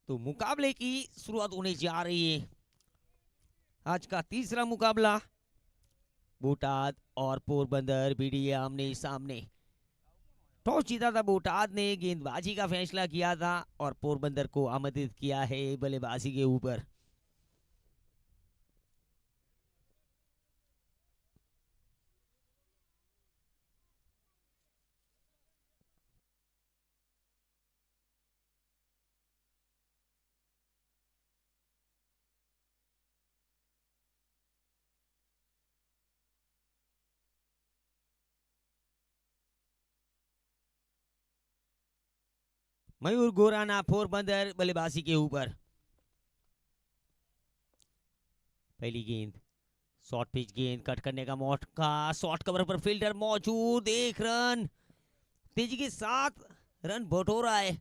तो मुकाबले की शुरुआत होने जा रही है। आज का तीसरा मुकाबला बोटाद और पोरबंदर भिड़ी आमने सामने। टॉस जीता था बोटाद ने, गेंदबाजी का फैसला किया था और पोरबंदर को आमंत्रित किया है बल्लेबाजी के ऊपर। मयूर गोराना पोरबंदर बल्लेबाजी के ऊपर। पहली गेंद शॉर्ट पिच गेंद, कट करने का मौका, शॉर्ट कवर पर फील्डर मौजूद, एक रन तेजी के साथ रन बटोरा है।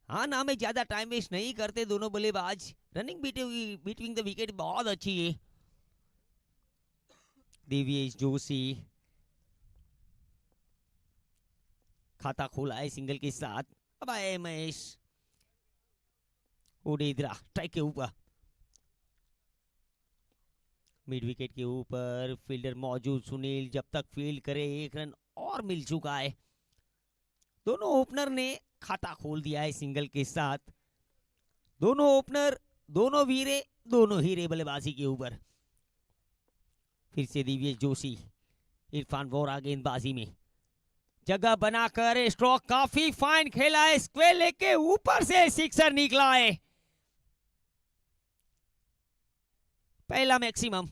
हाँ ना, में ज्यादा टाइम वेस्ट नहीं करते दोनों बल्लेबाज। रनिंग बिटवीन द विकेट बहुत अच्छी है। दिव्येश जोशी खाता खोला है सिंगल के साथ। अब आए महेश ओडेद्रा स्ट्राइक के ऊपर। मिड विकेट के ऊपर फील्डर मौजूद, सुनील जब तक फील्ड करे, एक रन और मिल चुका है। दोनों ओपनर ने खाता खोल दिया है सिंगल के साथ। दोनों ओपनर, दोनों वीरे, दोनों हीरे बल्लेबाजी के ऊपर। फिर से दिव्येश जोशी, इरफान वोरा गेंदबाजी में, जगह बनाकर स्ट्रोक काफी फाइन खेला है, स्क्वेयर लेके ऊपर से सिक्सर निकला है। पहला मैक्सिमम।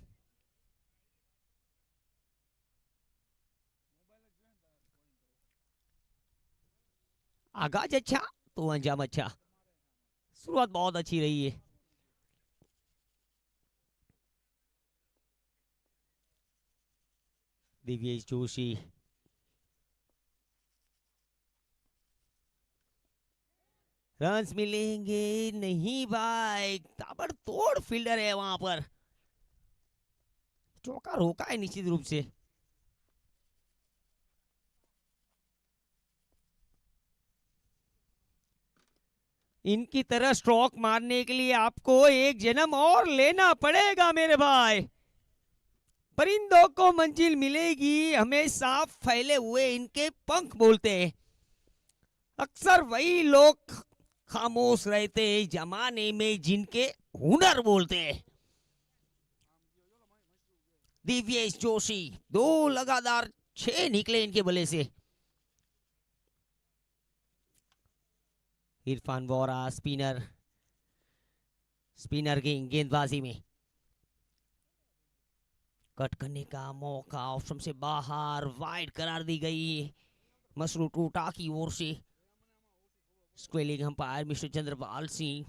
आगाज अच्छा तो अंजाम अच्छा। शुरुआत बहुत अच्छी रही है। दिव्येश जोशी, रन्स मिलेंगे नहीं भाई, ताबड़तोड़ फील्डर है वहां पर। चौका रोका है निश्चित रूप से। इनकी तरह स्ट्रोक मारने के लिए आपको एक जन्म और लेना पड़ेगा मेरे भाई। परिंदों को मंजिल मिलेगी, हमेशा फैले हुए इनके पंख बोलते हैं। अक्सर वही लोग खामोश रहते हैं जमाने में जिनके हुनर बोलते हैं। दिव्येश जोशी, दो लगातार 6 निकले इनके बल्ले से। इरफान वोरा स्पिनर, स्पिनर की गेंदबाजी में, कट करने का मौका, ऑप्शन से बाहर, वाइड करार दी गई मसरू टूटा की ओर से। स्क्वेलिंग अंपायर मिस्टर चंद्रपाल सिंह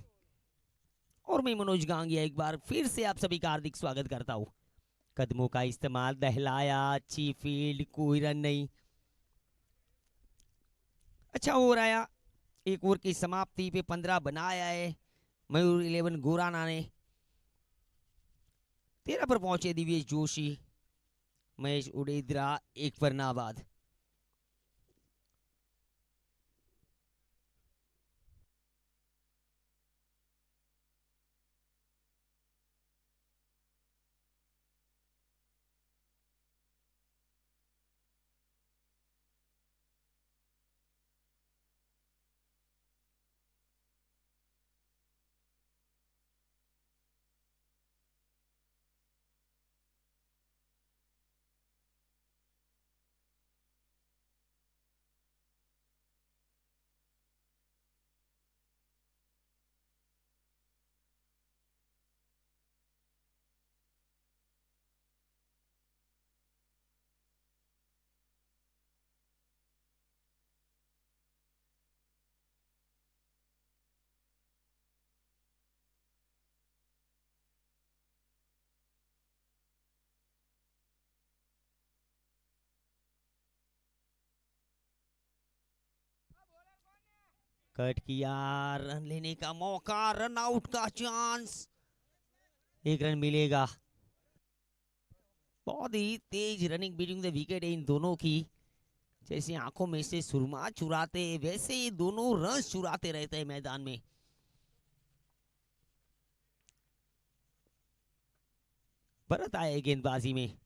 और मैं मनोज गांगिया एक बार फिर से आप सभी का हार्दिक स्वागत करता हूं। कदमों का इस्तेमाल, दहलाया, अच्छी फील्ड, कोई रन नहीं। अच्छा हो रहा है। एक ओवर की समाप्ति पे 15 बनाया है मयूर 11 गोराना ने। 13 पर पहुंचे दिव्येश जोशी, महेश उडेद्रा 1 पर नाबाद। कट किया, रन लेने का मौका, रन आउट का चांस, 1 रन मिलेगा। बहुत ही तेज रनिंग बिटवीन द विकेट है इन दोनों की। जैसे आंखों में से सुरमा चुराते वैसे ये दोनों रन चुराते रहते हैं मैदान में। भरत आए गेंदबाजी में।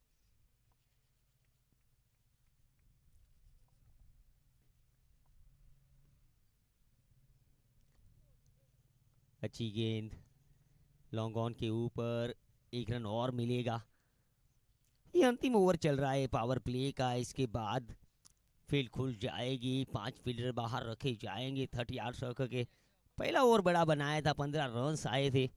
अच्छी गेंद लॉन्ग ऑन के ऊपर, 1 रन और मिलेगा। ये अंतिम ओवर चल रहा है पावर प्ले का। इसके बाद फील्ड खुल जाएगी, 5 फील्डर बाहर रखे जाएंगे 30 यार्ड सर्कल के। पहला ओवर बड़ा बनाया था, 15 रन आए थे।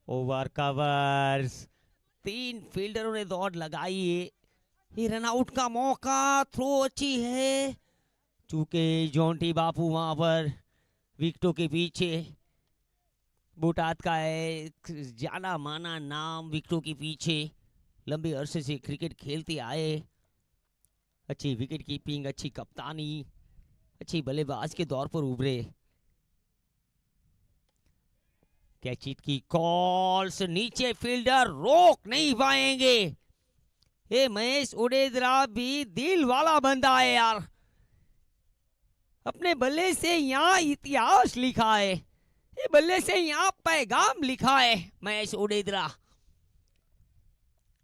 ओवर कवर्स, 3 फील्डरों ने दौड़ लगाई है। ये रन आउट का मौका, थ्रो अच्छी है, चूंकि जॉन्टी बापू वहां पर विकेटों के पीछे। बोटात का है जाना माना नाम, विकेटों के पीछे लंबे अरसे से क्रिकेट खेलते आए। अच्छी विकेट कीपिंग, अच्छी कप्तानी, अच्छी बल्लेबाज के दौर पर उभरे। कैचिट की कॉल से नीचे फील्डर रोक नहीं पाएंगे। ये महेश उडेद्रा भी दिल वाला बंदा है यार, अपने बल्ले से यहाँ इतिहास लिखा है, ये बल्ले से यहाँ पैगाम लिखा है। महेश उडेद्रा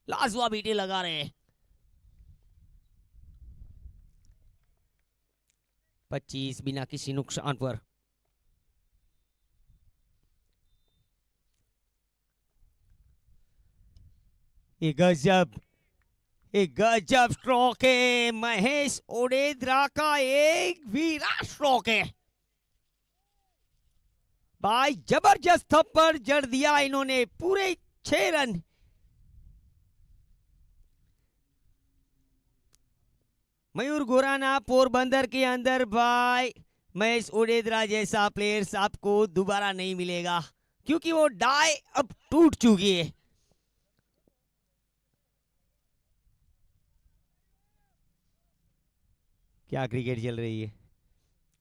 लाजवाब बीटे लगा रहे हैं। 25 बिना किसी नुकसान पर। एक गजब स्ट्रोक है महेश उडेद्रा का, एक विराट स्ट्रोक है भाई। जबरदस्त थप्पड़ जड़ दिया इन्होंने, पूरे 6 रन। मयूर गुराना पोरबंदर के अंदर भाई, महेश उडेद्रा जैसा प्लेयर आपको दोबारा नहीं मिलेगा, क्योंकि वो डाई अब टूट चुकी है। क्या क्रिकेट चल रही है।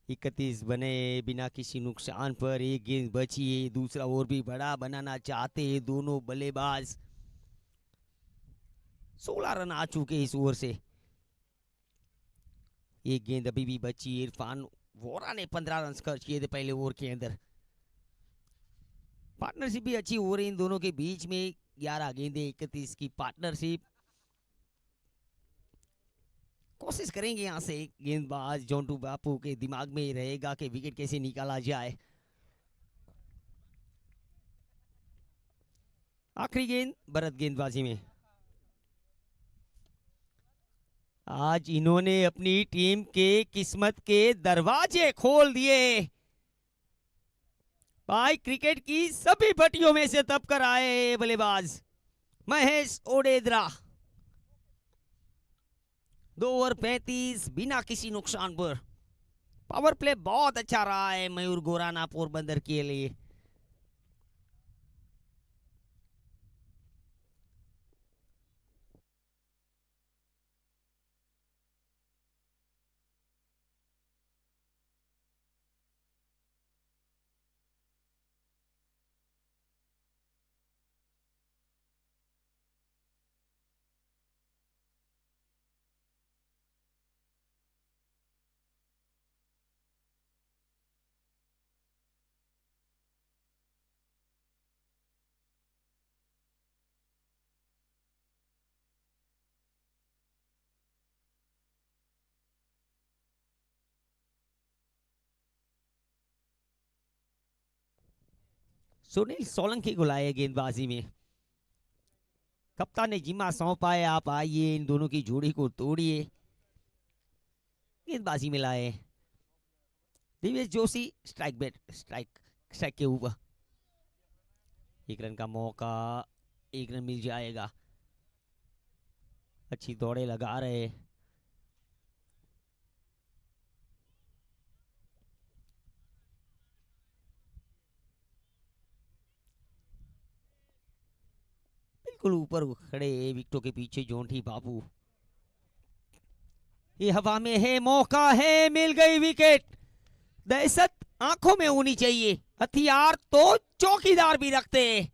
31 बने बिना किसी नुकसान पर, एक गेंद बची है। दूसरा ओवर भी बड़ा बनाना चाहते हैं दोनों बल्लेबाज। 16 रन आ चुके इस ओवर से। एक गेंद अभी भी बची है। इरफान वोरा ने 15 रन खर्च किए थे पहले ओवर के अंदर। पार्टनरशिप भी अच्छी हो रही इन दोनों के बीच में। 11 गेंदे 31 की पार्टनरशिप। कोशिश करेंगे यहां से गेंदबाज जोंटू बापू के दिमाग में रहेगा कि विकेट कैसे निकाला जाए। आखिरी गेंद भरत गेंदबाजी में। आज इन्होंने अपनी टीम के किस्मत के दरवाजे खोल दिए भाई। क्रिकेट की सभी भट्टियों में से तब कर आए बल्लेबाज महेश उडेद्रा। 2 ओवर 35 बिना किसी नुकसान पर। पावर प्ले बहुत अच्छा रहा है मयूर गोराना पोरबंदर के लिए। सुनील सोलंकी को लाए गेंदबाजी में। कप्तान ने जिम्मा सौंपा है, आप आइए इन दोनों की जोड़ी को तोड़िए। गेंदबाजी में लाए दिवेश जोशी। स्ट्राइक के ऊपर 1 रन का मौका, 1 रन मिल जाएगा। अच्छी दौड़े लगा रहे। बिल्कुल ऊपर खड़े विकेटों के पीछे जोंटी बापू। ये हवा में है, मौका है, मिल गई विकेट। दहशत आंखों में होनी चाहिए, हथियार तो चौकीदार भी रखते हैं।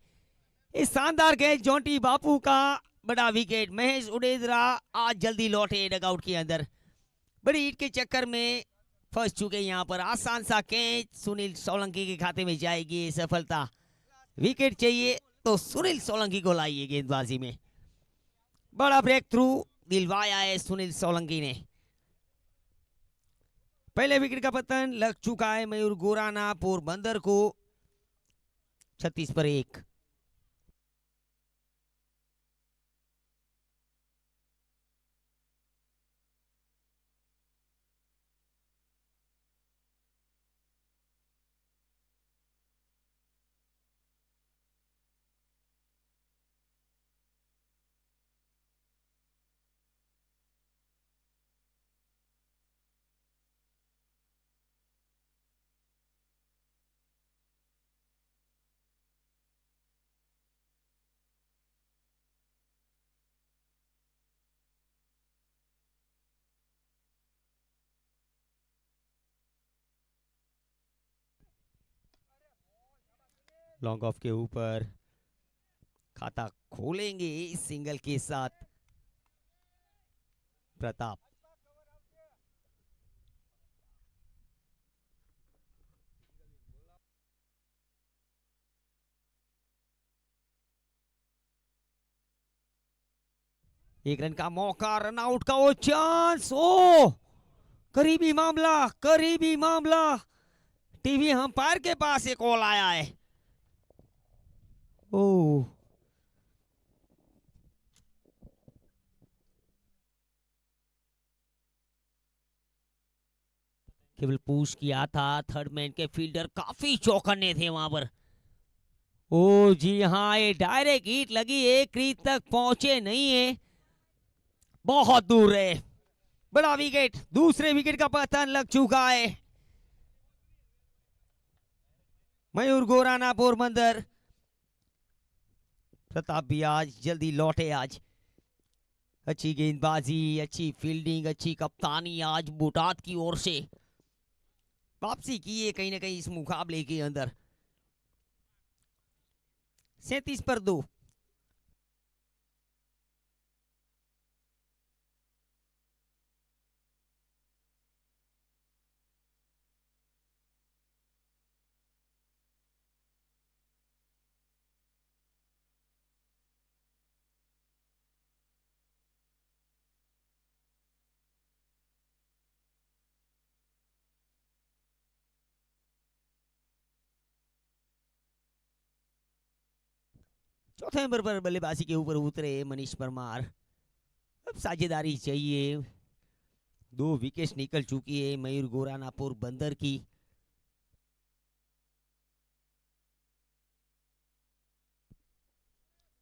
इस शानदार कैच जोंटी बापू का, बड़ा विकेट। महेश उडेद्रा आज जल्दी लौटे डगआउट के अंदर। बड़ी हिट के चक्कर में फंस चुके यहाँ पर। आसान सा कैच सुनील सोलंकी के खाते में जाएगी सफलता। विकेट चाहिए तो सुनील सोलंकी को लाइए गेंदबाजी में। बड़ा ब्रेक थ्रू दिलवाया है सुनील सोलंकी ने। पहले विकेट का पतन लग चुका है मयूर गोराना पोरबंदर को 36 पर 1। लॉन्ग ऑफ के ऊपर खाता खोलेंगे इस सिंगल के साथ प्रताप। एक रन का मौका, रन आउट का वो चांस। ओ करीबी मामला, करीबी मामला। टीवी अंपायर के पास एक कॉल आया है। ओ केवल पुश किया था। थर्ड मैन के फील्डर काफी चौकन्ने थे वहां पर। ओ जी हाँ, ये डायरेक्ट हिट लगी, एक रीत तक पहुंचे नहीं है, बहुत दूर रहे। बड़ा विकेट, दूसरे विकेट का पतन लग चुका है। मयूर गोराना पोरबंदर। प्रताप भी आज जल्दी लौटे। आज अच्छी गेंदबाजी, अच्छी फील्डिंग, अच्छी कप्तानी आज बुटात की ओर से वापसी की है कहीं ना कहीं इस मुकाबले के अंदर। 37 पर 2। चौथे नंबर पर बल्लेबाजी के ऊपर उतरे मनीष परमार। अब साझेदारी चाहिए। 2 विकेट निकल चुकी है मयूर गोराना पोरबंदर की।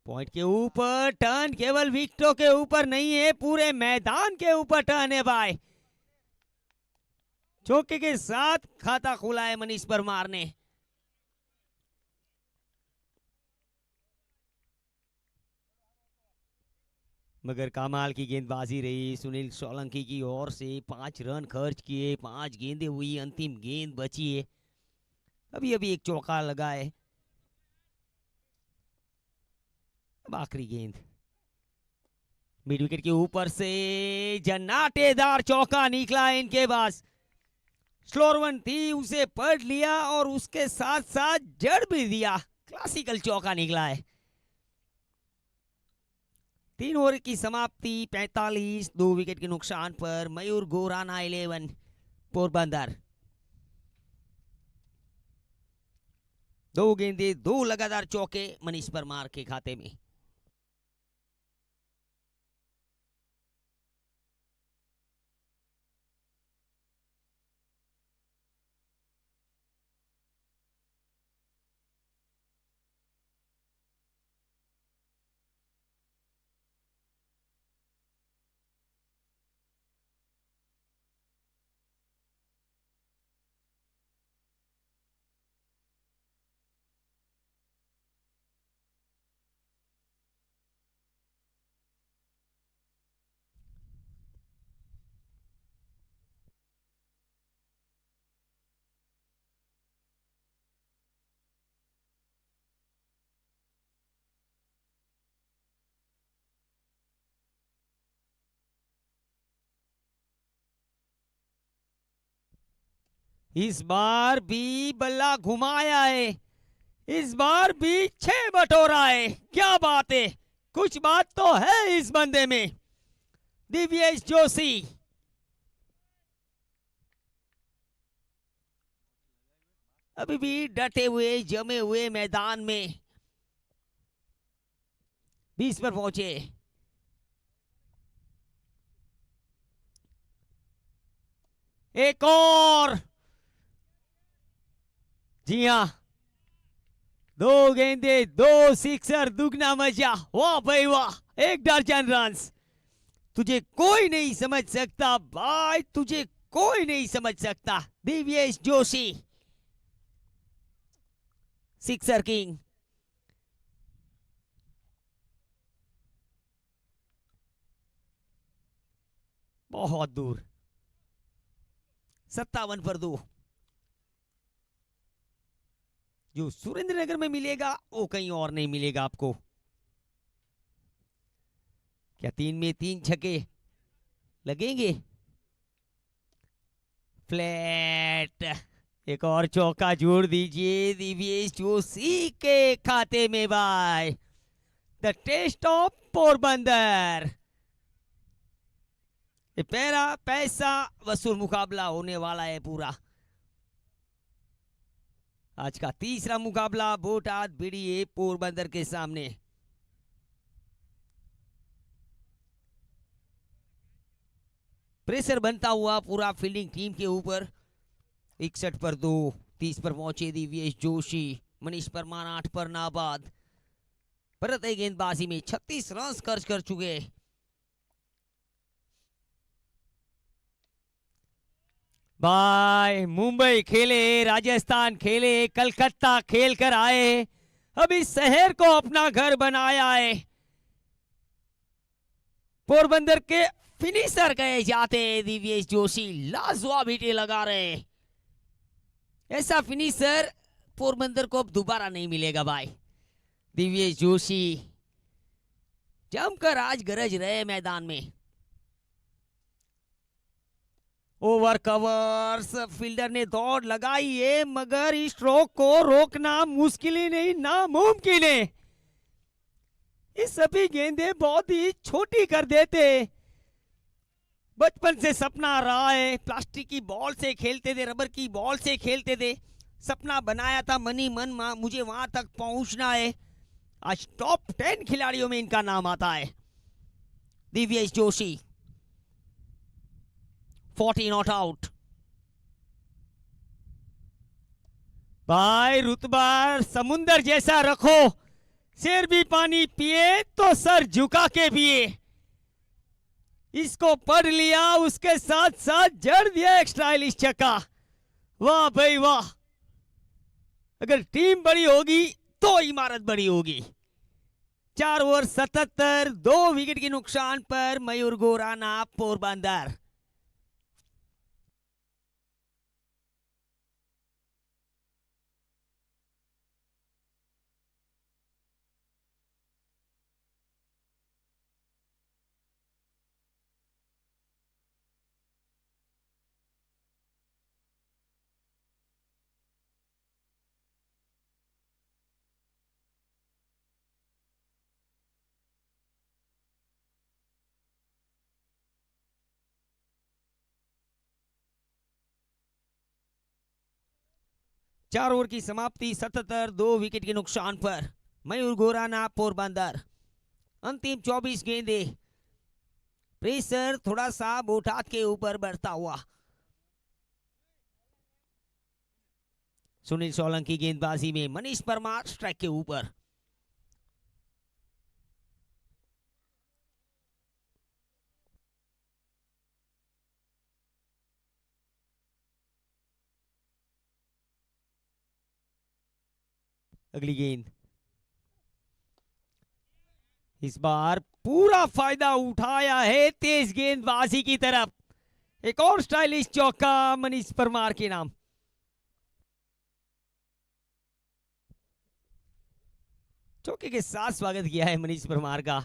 पॉइंट के ऊपर टर्न केवल विकेटों के ऊपर नहीं है, पूरे मैदान के ऊपर टर्न है भाई। चौके के साथ खाता खोला है मनीष परमार ने। मगर कमाल की गेंदबाजी रही सुनील सोलंकी की ओर से। 5 रन खर्च किए, 5 गेंदें हुई, अंतिम गेंद बची है। अभी अभी एक चौका लगा है। अब आखिरी गेंद मिड विकेट के ऊपर से जन्नाटेदार चौका निकला है इनके पास। स्लोअर वन थी, उसे पढ़ लिया और उसके साथ साथ जड़ भी दिया। क्लासिकल चौका निकला है। 3 ओवर की समाप्ति, 45, 2 विकेट के नुकसान पर मयूर गोराना 11 पोरबंदर। 2 गेंदे, 2 लगातार चौके मनीष परमार के खाते में। इस बार भी बल्ला घुमाया है, इस बार भी 6 बटोरा है। क्या बात है, कुछ बात तो है इस बंदे में। दिव्येश जोशी अभी भी डटे हुए जमे हुए मैदान में 20 पर पहुंचे। एक और, जी हां, 2 गेंदे 2 सिक्सर, दुगना मजा। वाह भाई वाह, 1 दर्जन रन्स। तुझे कोई नहीं समझ सकता भाई, तुझे कोई नहीं समझ सकता। Divyesh Joshi sixer king. बहुत दूर, 57 पर 2। जो सुरेंद्रनगर में मिलेगा वो कहीं और नहीं मिलेगा आपको। क्या 3 में 3 छक्के लगेंगे? फ्लैट। एक और चौका जोड़ दीजिए दिव्येश जोशी के खाते में भाई। The test of Porbandar. ये पैरा पैसा वसूल मुकाबला होने वाला है पूरा। आज का तीसरा मुकाबला बोटाद बीडीए पोरबंदर के सामने। प्रेशर बनता हुआ पूरा फील्डिंग टीम के ऊपर। 61 पर 2, 30 पर पहुंचे दिव्येश जोशी। मनीष परमार 8 पर नाबाद। भारतीय गेंदबाजी में 36 रन खर्च कर चुके। भाई मुंबई खेले, राजस्थान खेले, कलकत्ता खेल कर आए, अब इस शहर को अपना घर बनाया है। पोरबंदर के फिनिशर कहे जाते हैं दिव्येश जोशी। लाजवाब हिटे लगा रहे। ऐसा फिनिशर पोरबंदर को अब दोबारा नहीं मिलेगा भाई। दिव्येश जोशी जमकर आज गरज रहे मैदान में। ओवर कवर्स, फील्डर ने दौड़ लगाई है मगर इस स्ट्रोक को रोकना मुश्किल ही नहीं, नामुमकिन है। ये सभी गेंदें बहुत ही छोटी कर देते। बचपन से सपना रहा है, प्लास्टिक की बॉल से खेलते थे, रबर की बॉल से खेलते थे। सपना बनाया था मनी मन, मुझे वहां तक पहुंचना है। आज टॉप 10 खिलाड़ियों में इनका नाम आता है। Divyesh Joshi 40 not out. भाई रुतबा समुंदर जैसा रखो, शेर भी पानी पिए तो सर झुका के पिए। इसको पढ़ लिया, उसके साथ साथ जड़ दिया एक स्टाइलिश छक्का। वाह भाई वाह, अगर टीम बड़ी होगी तो इमारत बड़ी होगी। 4 ओवर 77, 2 विकेट के नुकसान पर मयूर गोराना पोरबंदर। चार ओवर की समाप्ति 77, 2 विकेट के नुकसान पर मयूर गोराना पोरबंदर। अंतिम 24 गेंदे। प्रेशर थोड़ा सा बोटाद के ऊपर बढ़ता हुआ। सुनील सोलंकी गेंदबाजी में, मनीष परमार स्ट्राइक के ऊपर। अगली गेंद। इस बार पूरा फायदा उठाया है तेज गेंदबाजी की तरफ। एक और स्टाइलिश चौका मनीष परमार के नाम। चौके के साथ स्वागत किया है मनीष परमार का।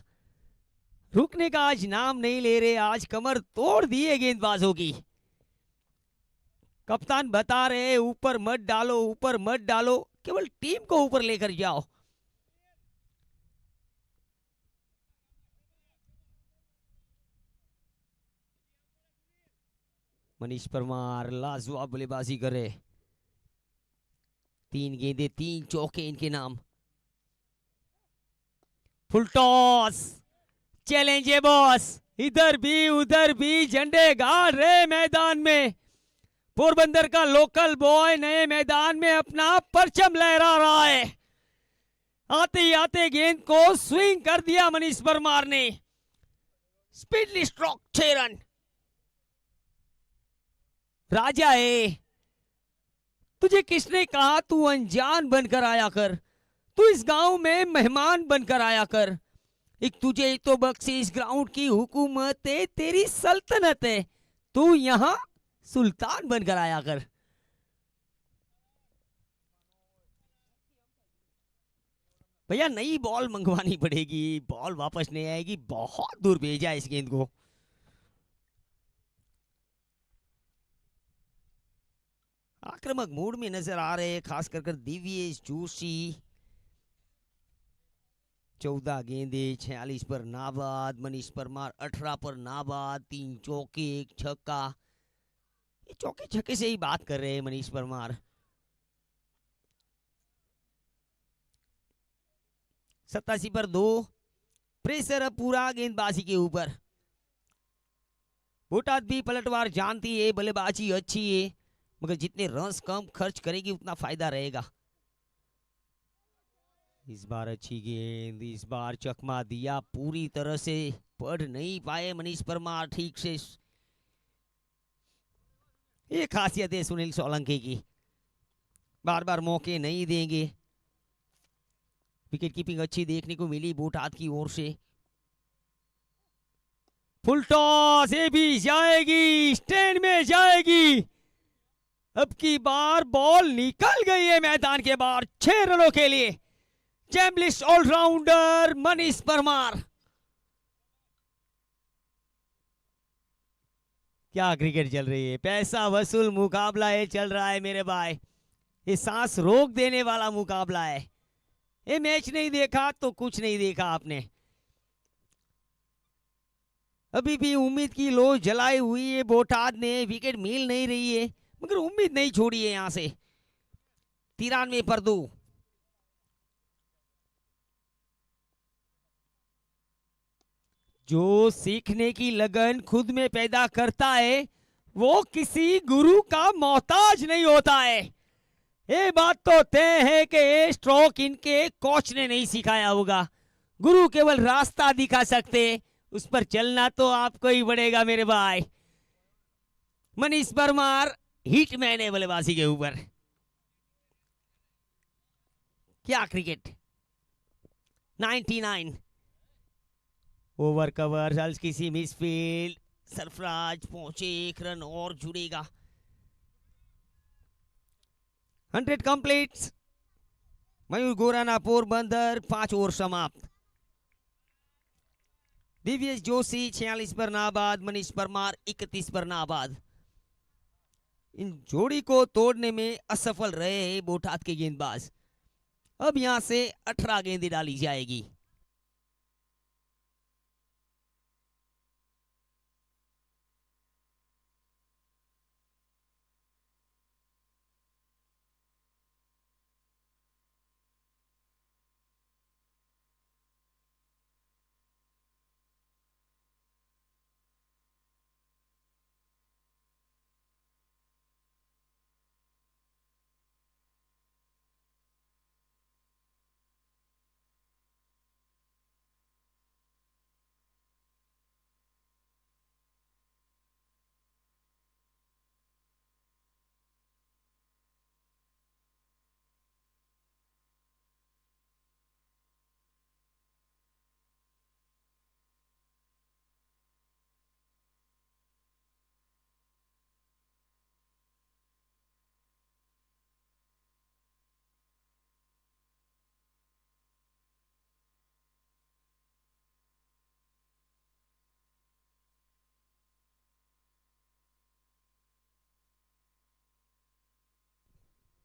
रुकने का आज नाम नहीं ले रहे, आज कमर तोड़ दिए गेंदबाजों की। कप्तान बता रहे ऊपर मत डालो, ऊपर मत डालो, केवल टीम को ऊपर लेकर जाओ। मनीष परमार लाजवाब बल्लेबाजी करे। 3 गेंदे 3 चौके इनके नाम। फुल टॉस, चैलेंज है बॉस। इधर भी उधर भी झंडे गाड़ रहे मैदान में। पोरबंदर का लोकल बॉय नए मैदान में अपना परचम लहरा रहा है। आते ही आते गेंद को स्विंग कर दिया मनीष परमार ने। Speedly stroke, 6 run. राजा है, तुझे किसने कहा तू अनजान बनकर आया कर, तू इस गांव में मेहमान बनकर आया कर। एक तुझे तो बख्शिश ग्राउंड की हुकूमत है, तेरी सल्तनत है, तू यहां सुल्तान बनकर आया कर। भैया नई बॉल मंगवानी पड़ेगी, बॉल वापस नहीं आएगी। बहुत दूर भेजा इस गेंद को। आक्रामक मूड में नजर आ रहे खास कर दिव्येश जोशी। 14 गेंदे 46 पर नाबाद। मनीष परमार 18 पर नाबाद। 3 चौके 1 छक्का। ये चौके छक्के से ही बात कर रहे हैं मनीष परमार। 87 पर 2। प्रेशर अब पूरा गेंदबाजी के ऊपर। बोटाद भी पलटवार जानती है, बल्लेबाजी अच्छी है, मगर जितने रन्स कम खर्च करेगी उतना फायदा रहेगा। इस बार अच्छी गेंद, इस बार चकमा दिया, पूरी तरह से पढ़ नहीं पाए मनीष परमार ठीक से। ये खासियत है सुनील सोलंकी की, बार बार मौके नहीं देंगे। विकेट कीपिंग अच्छी देखने को मिली बोटाद की ओर से। फुल टॉस, ये भी जाएगी, स्टैंड में जाएगी। अब की बार बॉल निकल गई है मैदान के बाहर। 6 रनों के लिए चैंपियन ऑलराउंडर मनीष परमार। क्या क्रिकेट चल रही है, पैसा वसूल मुकाबला ये चल रहा है मेरे भाई। ये सांस रोक देने वाला मुकाबला है। ये मैच नहीं देखा तो कुछ नहीं देखा आपने। अभी भी उम्मीद की लो जलाई हुई है बोटाद ने। विकेट मिल नहीं रही है मगर उम्मीद नहीं छोड़ी है यहां से। 93 पर 2। जो सीखने की लगन खुद में पैदा करता है वो किसी गुरु का मोहताज नहीं होता है। ये बात तो तय है कि ये स्ट्रोक इनके कोच ने नहीं सिखाया होगा। गुरु केवल रास्ता दिखा सकते, उस पर चलना तो आपको ही पड़ेगा मेरे भाई। मनीष परमार हिटमैन है बल्लेबाजी के ऊपर। क्या क्रिकेट। 99 ओवर कवर, हल्की सी मिसफील्ड, सरफराज पहुंचे, 1 रन और जुड़ेगा। 100 कंप्लीट। मयूर गोराना पोरबंदर 5 ओवर समाप्त। दिव्येश जोशी 46 पर नाबाद। मनीष परमार 31 पर नाबाद। इन जोड़ी को तोड़ने में असफल रहे बोटाद के गेंदबाज। अब यहां से 18 गेंदें डाली जाएगी।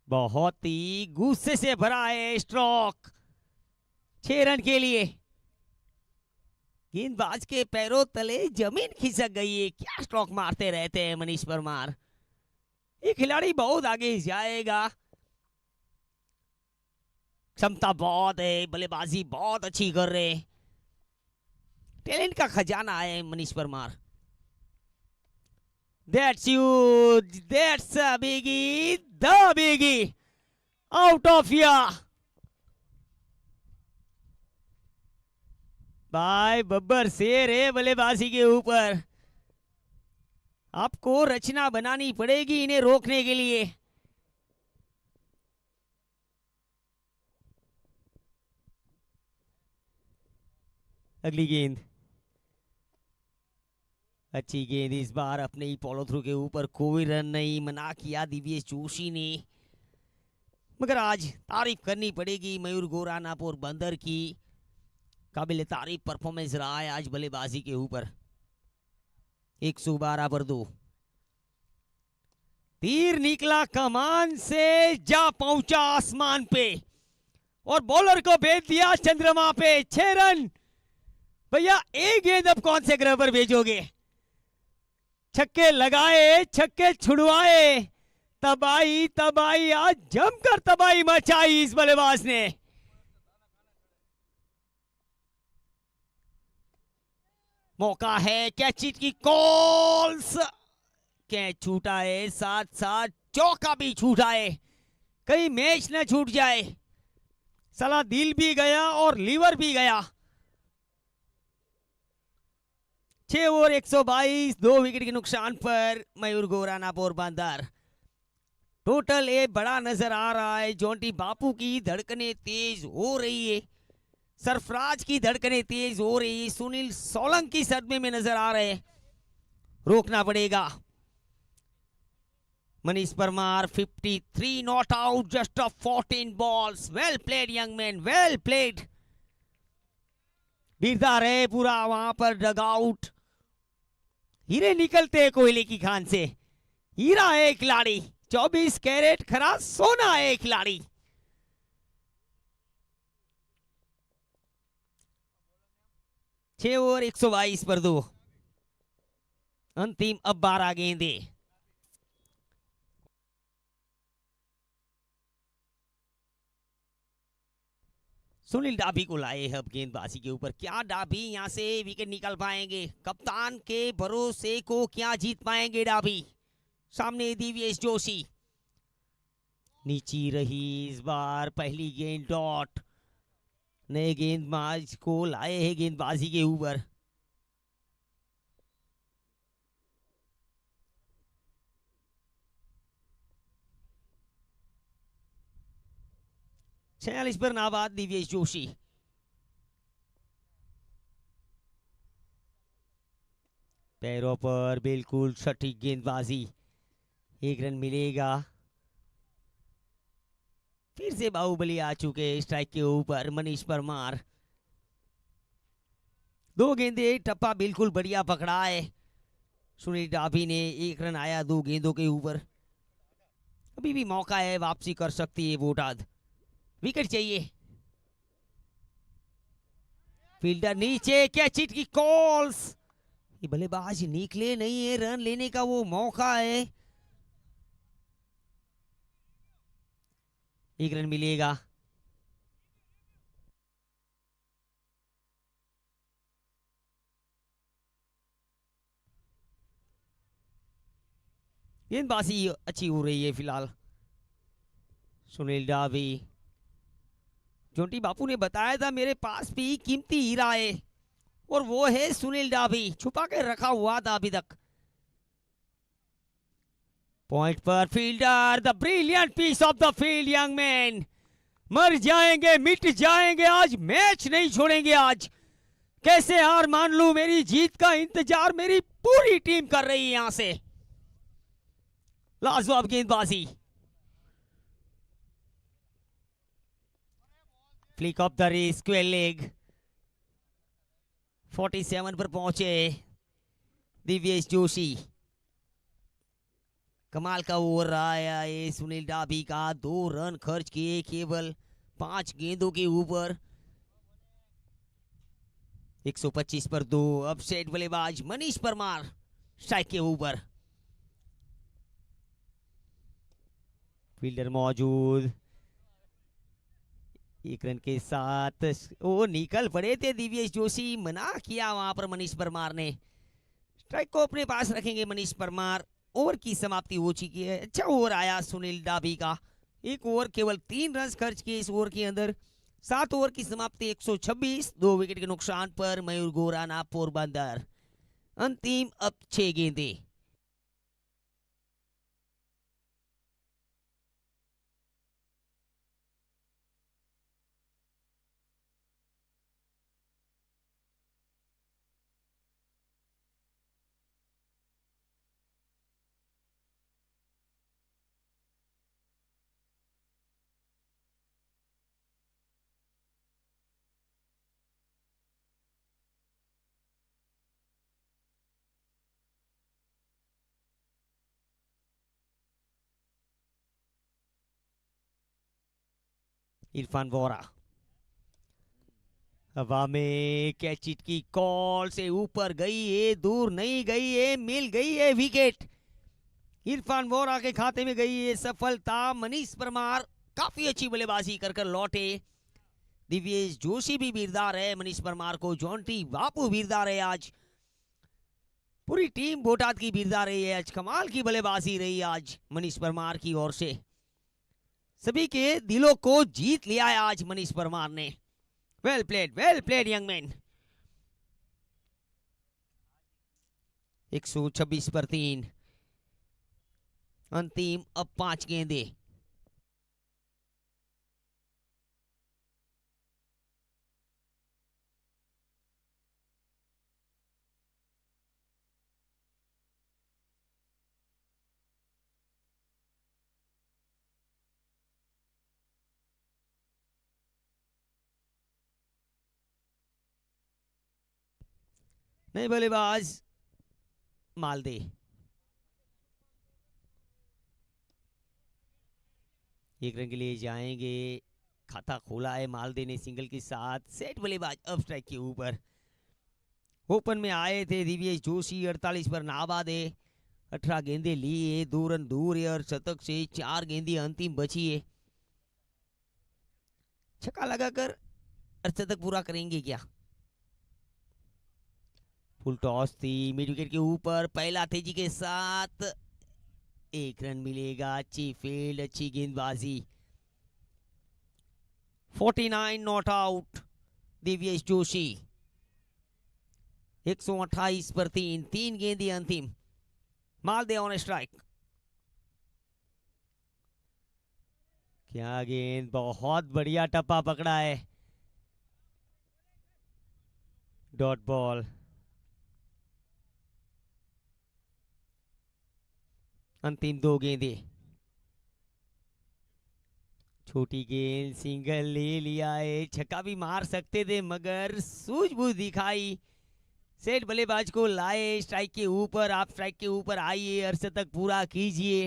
बहुत ही गुस्से से भरा है स्ट्रोक 6 रन के लिए। गेंदबाज के पैरों तले जमीन खिसक गई है। क्या स्ट्रोक मारते रहते हैं मनीष परमार। ये खिलाड़ी बहुत आगे जाएगा, क्षमता बहुत है, बल्लेबाजी बहुत अच्छी कर रहे हैं, टैलेंट का खजाना है Manish Parmar. That's you. That's a biggie. The biggie. Out of here. भाई बब्बर शेर है बल्लेबाजी के ऊपर। आपको रचना बनानी पड़ेगी इन्हें रोकने के लिए। अगली गेंद, अच्छी गेंद इस बार अपने ही फॉलो थ्रू के ऊपर। कोई रन नहीं मना किया दिव्येश जोशी ने, मगर आज तारीफ करनी पड़ेगी मयूर गोराना पोरबंदर की। काबिल तारीफ परफॉर्मेंस रहा है आज बल्लेबाजी के ऊपर। 112 पर 2। तीर निकला कमान से, जा पहुंचा आसमान पे और बॉलर को भेज दिया चंद्रमा पे। 6 रन। भैया एक गेंद अब कौन से ग्रह पर भेजोगे? छक्के लगाए, छक्के छुड़वाए, तबाही तबाही, आज जमकर तबाही मचाई इस बल्लेबाज ने। मौका है कैच की कॉल्स। कैच छूटा है, साथ साथ चौका भी छूटा है, कहीं मैच न छूट जाए। साला दिल भी गया और लीवर भी गया। 6 ओवर 122, 2 विकेट के नुकसान पर मयूर गोराना पोरबंदर। टोटल ये बड़ा नजर आ रहा है। जोंटी बापू की धड़कनें तेज हो रही है, सरफराज की धड़कनें तेज हो रही है, सुनील सोलंकी सदमे में नजर आ रहे हैं। रोकना पड़ेगा। Manish Parmar 53 not out, just of 14 balls. Well played young man, well played. गिरता रहे पूरा वहां पर डग आउट। हीरे निकलते हैं कोयले की खान से। हीरा है खिलाड़ी, 24 कैरेट खरा सोना है खिलाड़ी। छह ओवर 122 पर 2। अंतिम अब 12 गेंदे। सुनील डाभी को लाए अब गेंदबाजी के ऊपर। क्या डाभी यहां से विकेट निकाल पाएंगे? कप्तान के भरोसे को क्या जीत पाएंगे डाभी? सामने दिव्येश जोशी। नीची रही इस बार पहली गेंद डॉट। नए गेंदबाज को लाए हैं गेंदबाजी के ऊपर। छियालीस पर नाबाद दिव्येश जोशी। पैरों पर बिल्कुल सटीक गेंदबाजी। 1 रन मिलेगा। फिर से बाहुबली आ चुके स्ट्राइक के ऊपर मनीष परमार। 2 गेंदे, टप्पा बिल्कुल बढ़िया पकड़ा है सुनील डाभी ने। 1 रन आया 2 गेंदों के ऊपर। अभी भी मौका है, वापसी कर सकती है बोटाद। विकेट चाहिए। फील्डर नीचे, कैच इट की कॉल्स। ये बल्लेबाज निकले नहीं है, रन लेने का वो मौका है। 1 रन मिलेगा। गेंदबाजी अच्छी हो रही है फिलहाल। सुनील डाभी। जोंटी बापू ने बताया था मेरे पास भी कीमती हीरा है और वो है सुनील डाभी। छुपा के रखा हुआ था अभी तक। पॉइंट पर fielder, the brilliant piece of the field young man. मर जाएंगे, मिट जाएंगे, आज मैच नहीं छोड़ेंगे। आज कैसे हार मान लूं, मेरी जीत का इंतजार मेरी पूरी टीम कर रही है यहां से। लाजवाब गेंदबाजी। Flick off the race, square leg. 47 पर पहुंचे दिव्येश जोशी। कमाल का ओवर रहा है ये सुनील डाभी का। 2 रन खर्च किए केवल 5 गेंदों के ऊपर। 125 पर 2। अब सेट बल्लेबाज मनीष परमार स्ट्राइक के ऊपर। फील्डर मौजूद। 1 रन के साथ वो निकल पड़े थे दिव्येश जोशी, मना किया वहां पर मनीष परमार ने। स्ट्राइक को अपने पास रखेंगे मनीष परमार। ओवर की समाप्ति हो चुकी है। अच्छा ओवर आया सुनील डाभी का। 1 ओवर केवल 3 रन खर्च किए इस ओवर के अंदर। 7 ओवर की समाप्ति 126। 2 विकेट के नुकसान पर मयूर गोराना पोरबंदर। अंतिम अब 6 गेंदें। इरफान वोरा हवा में कैच इट की कॉल से ऊपर गई है, दूर नहीं गई है, मिल गई है विकेट। इरफान वोरा के खाते में गई है सफलता। मनीष परमार काफी अच्छी बल्लेबाजी कर कर लौटे। दिव्येश जोशी भी बीरदार है मनीष परमार को। जॉन्टी बापू बीरदार है आज। पूरी टीम बोटाद की बीरदार रही है आज। कमाल की बल्लेबाजी रही आज मनीष परमार की ओर से। सभी के दिलों को जीत लिया है आज मनीष परमार ने। Well played young man. 126 पर 3। अंतिम अब 5 गेंदें। नए बल्लेबाज मालदे। एक रन के लिए जाएंगे। खाता खोला है मालदे ने सिंगल के साथ। सेट बल्लेबाज अब स्ट्राइक के ऊपर। ओपन में आए थे दिव्येश जोशी। 48 पर नाबाद है। 18 गेंदें ली है। 2 रन दूर है और शतक से 4 गेंदें अंतिम बची है। छक्का लगाकर अर्धशतक पूरा करेंगे क्या? फुल टॉस थी मिड विकेट के ऊपर। पहला तेजी के साथ 1 रन मिलेगा। अच्छी फील्ड, अच्छी गेंदबाजी। 49 नॉट आउट दिव्येश जोशी। 128 पर 3। 3 गेंदें अंतिम। Malde on strike. क्या गेंद, बहुत बढ़िया टप्पा पकड़ा है। Dot ball. अंतिम 2 गेंदें। छोटी गेंद, सिंगल ले लिया है। छक्का भी मार सकते थे मगर सूझबूझ दिखाई। सेट बल्लेबाज को लाए स्ट्राइक के ऊपर। आप स्ट्राइक के ऊपर आइए, अर्धशतक पूरा कीजिए,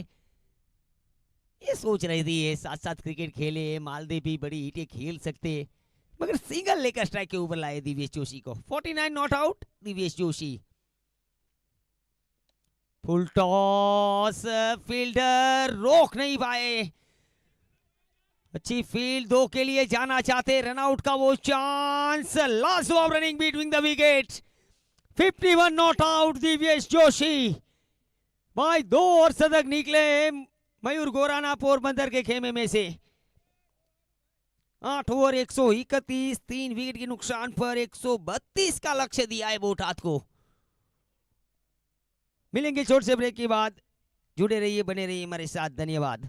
ये सोच रहे थे। ये साथ साथ क्रिकेट खेले, मालदीव भी बड़ी हिटें खेल सकते, मगर सिंगल लेकर स्ट्राइक के ऊपर लाए दिव्येश जोशी को। 49 not out Divyesh Joshi. Full toss, fielder रोक नहीं पाए। अच्छी फील्ड, 2 के लिए जाना चाहते। रनआउट का वो chance. Last of running between the wicket. 51 not out Divyesh Joshi. भाई 2 और शतक निकले मयूर गोराना पोरबंदर के खेमे में से। 8 ओवर 131। 3 विकेट के नुकसान पर 132 का लक्ष्य दिया है बोटाद को। मिलेंगे छोटे से ब्रेक के बाद। जुड़े रहिए, बने रहिए हमारे साथ। धन्यवाद।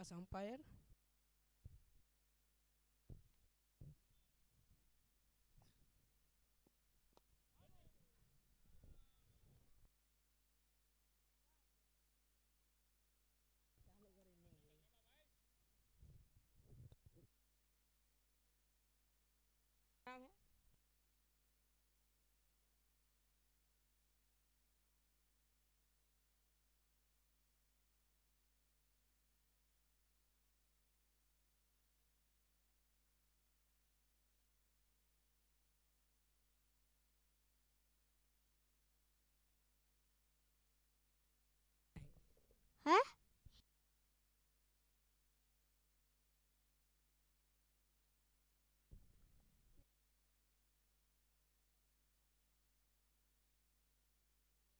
प्रकाश अंपायर। है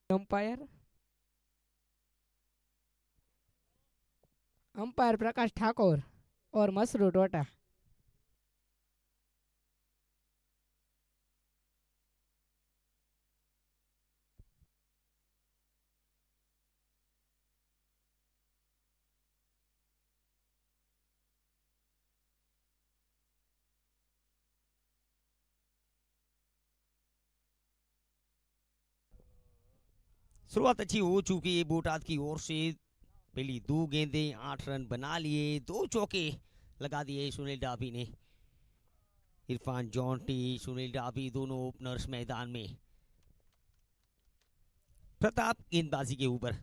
अंपायर अंपायर प्रकाश ठाकुर और मसरू टोटा। शुरुआत अच्छी हो चुकी है बोटाद की ओर से। पहली 2 गेंदें 8 रन बना लिए, 2 चौके लगा दिए सुनील डाबी ने। इरफान जॉन्टी, सुनील डाबी दोनों ओपनर्स मैदान में। प्रताप गेंदबाजी के ऊपर।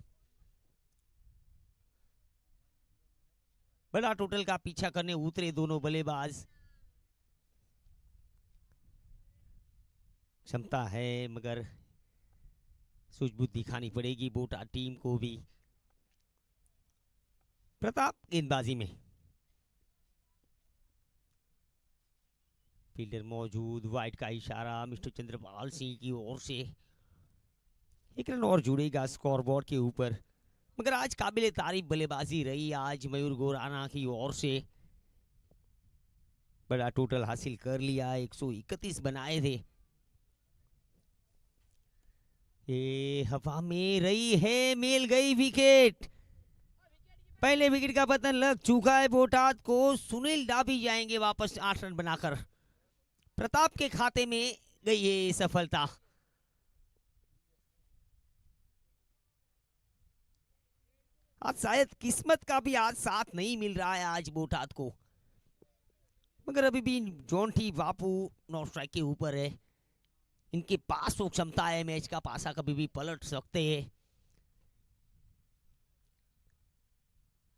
बड़ा टोटल का पीछा करने उतरे दोनों बल्लेबाज। क्षमता है मगर सूझबूझ दिखानी पड़ेगी बोटा टीम को भी। प्रताप गेंदबाजी में। फील्डर मौजूद, वाइट का इशारा मिस्टर चंद्रपाल सिंह की ओर से। 1 रन और जुड़ेगा स्कोरबोर्ड के ऊपर। मगर आज काबिले तारीफ बल्लेबाजी रही आज मयूर गोराना की ओर से। बड़ा टोटल हासिल कर लिया, 131 बनाए थे। ये हवा में रही है, मिल गई विकेट। पहले विकेट का पतन लग चुका है बोटाद को। सुनील डाबी जाएंगे वापस 8 रन बनाकर। प्रताप के खाते में गई ये सफलता। आज शायद किस्मत का भी आज साथ नहीं मिल रहा है आज बोटाद को। मगर अभी भी जॉन्टी बापू नॉट स्ट्राइक के ऊपर है। इनके पास वो क्षमता है, मैच का पासा कभी भी पलट सकते हैं।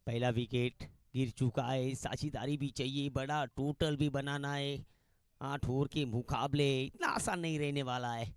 पहला विकेट गिर चुका है, साझेदारी भी चाहिए, बड़ा टोटल भी बनाना है। 8 ओवर के मुकाबले इतना आसान नहीं रहने वाला है।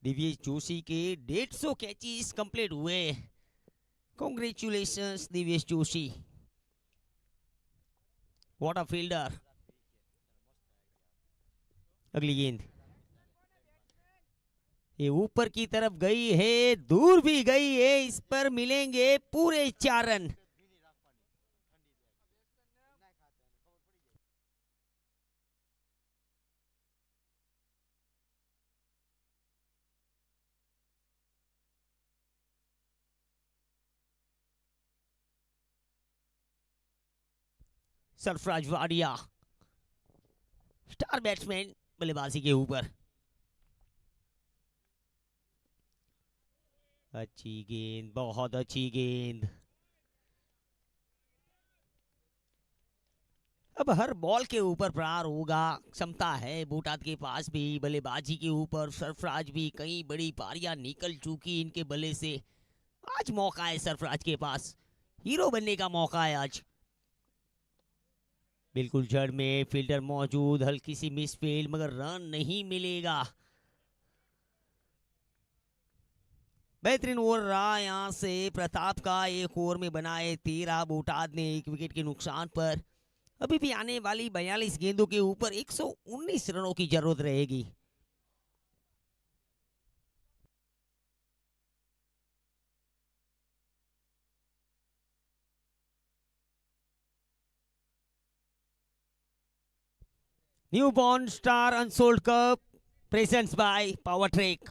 दिव्येश जोशी के 150 कैचेस कंप्लीट हुए। Congratulations Divyesh Joshi, what a fielder. अगली गेंद ये ऊपर की तरफ गई है, दूर भी गई है, इस पर मिलेंगे पूरे 4 run. Sarfaraz Wadia star batsman बल्लेबाजी के ऊपर। अच्छी गेंद, बहुत अच्छी गेंद। अब हर बॉल के ऊपर प्रहार होगा, क्षमता है बोटाद के पास भी बल्लेबाजी के ऊपर। सरफराज भी कई बड़ी पारियां निकल चुकी इनके बल्ले से। आज मौका है सरफराज के पास, हीरो बनने का मौका है आज। बिल्कुल जड़ में फील्डर मौजूद, हल्की सी मिस फील्ड मगर रन नहीं मिलेगा। बेहतरीन ओवर रहा यहां से प्रताप का। 1 ओवर में बनाए 13 बोटाद ने 1 विकेट के नुकसान पर। अभी भी आने वाली 42 गेंदों के ऊपर 119 रनों की जरूरत रहेगी। Newborn star unsold cup presents by power track.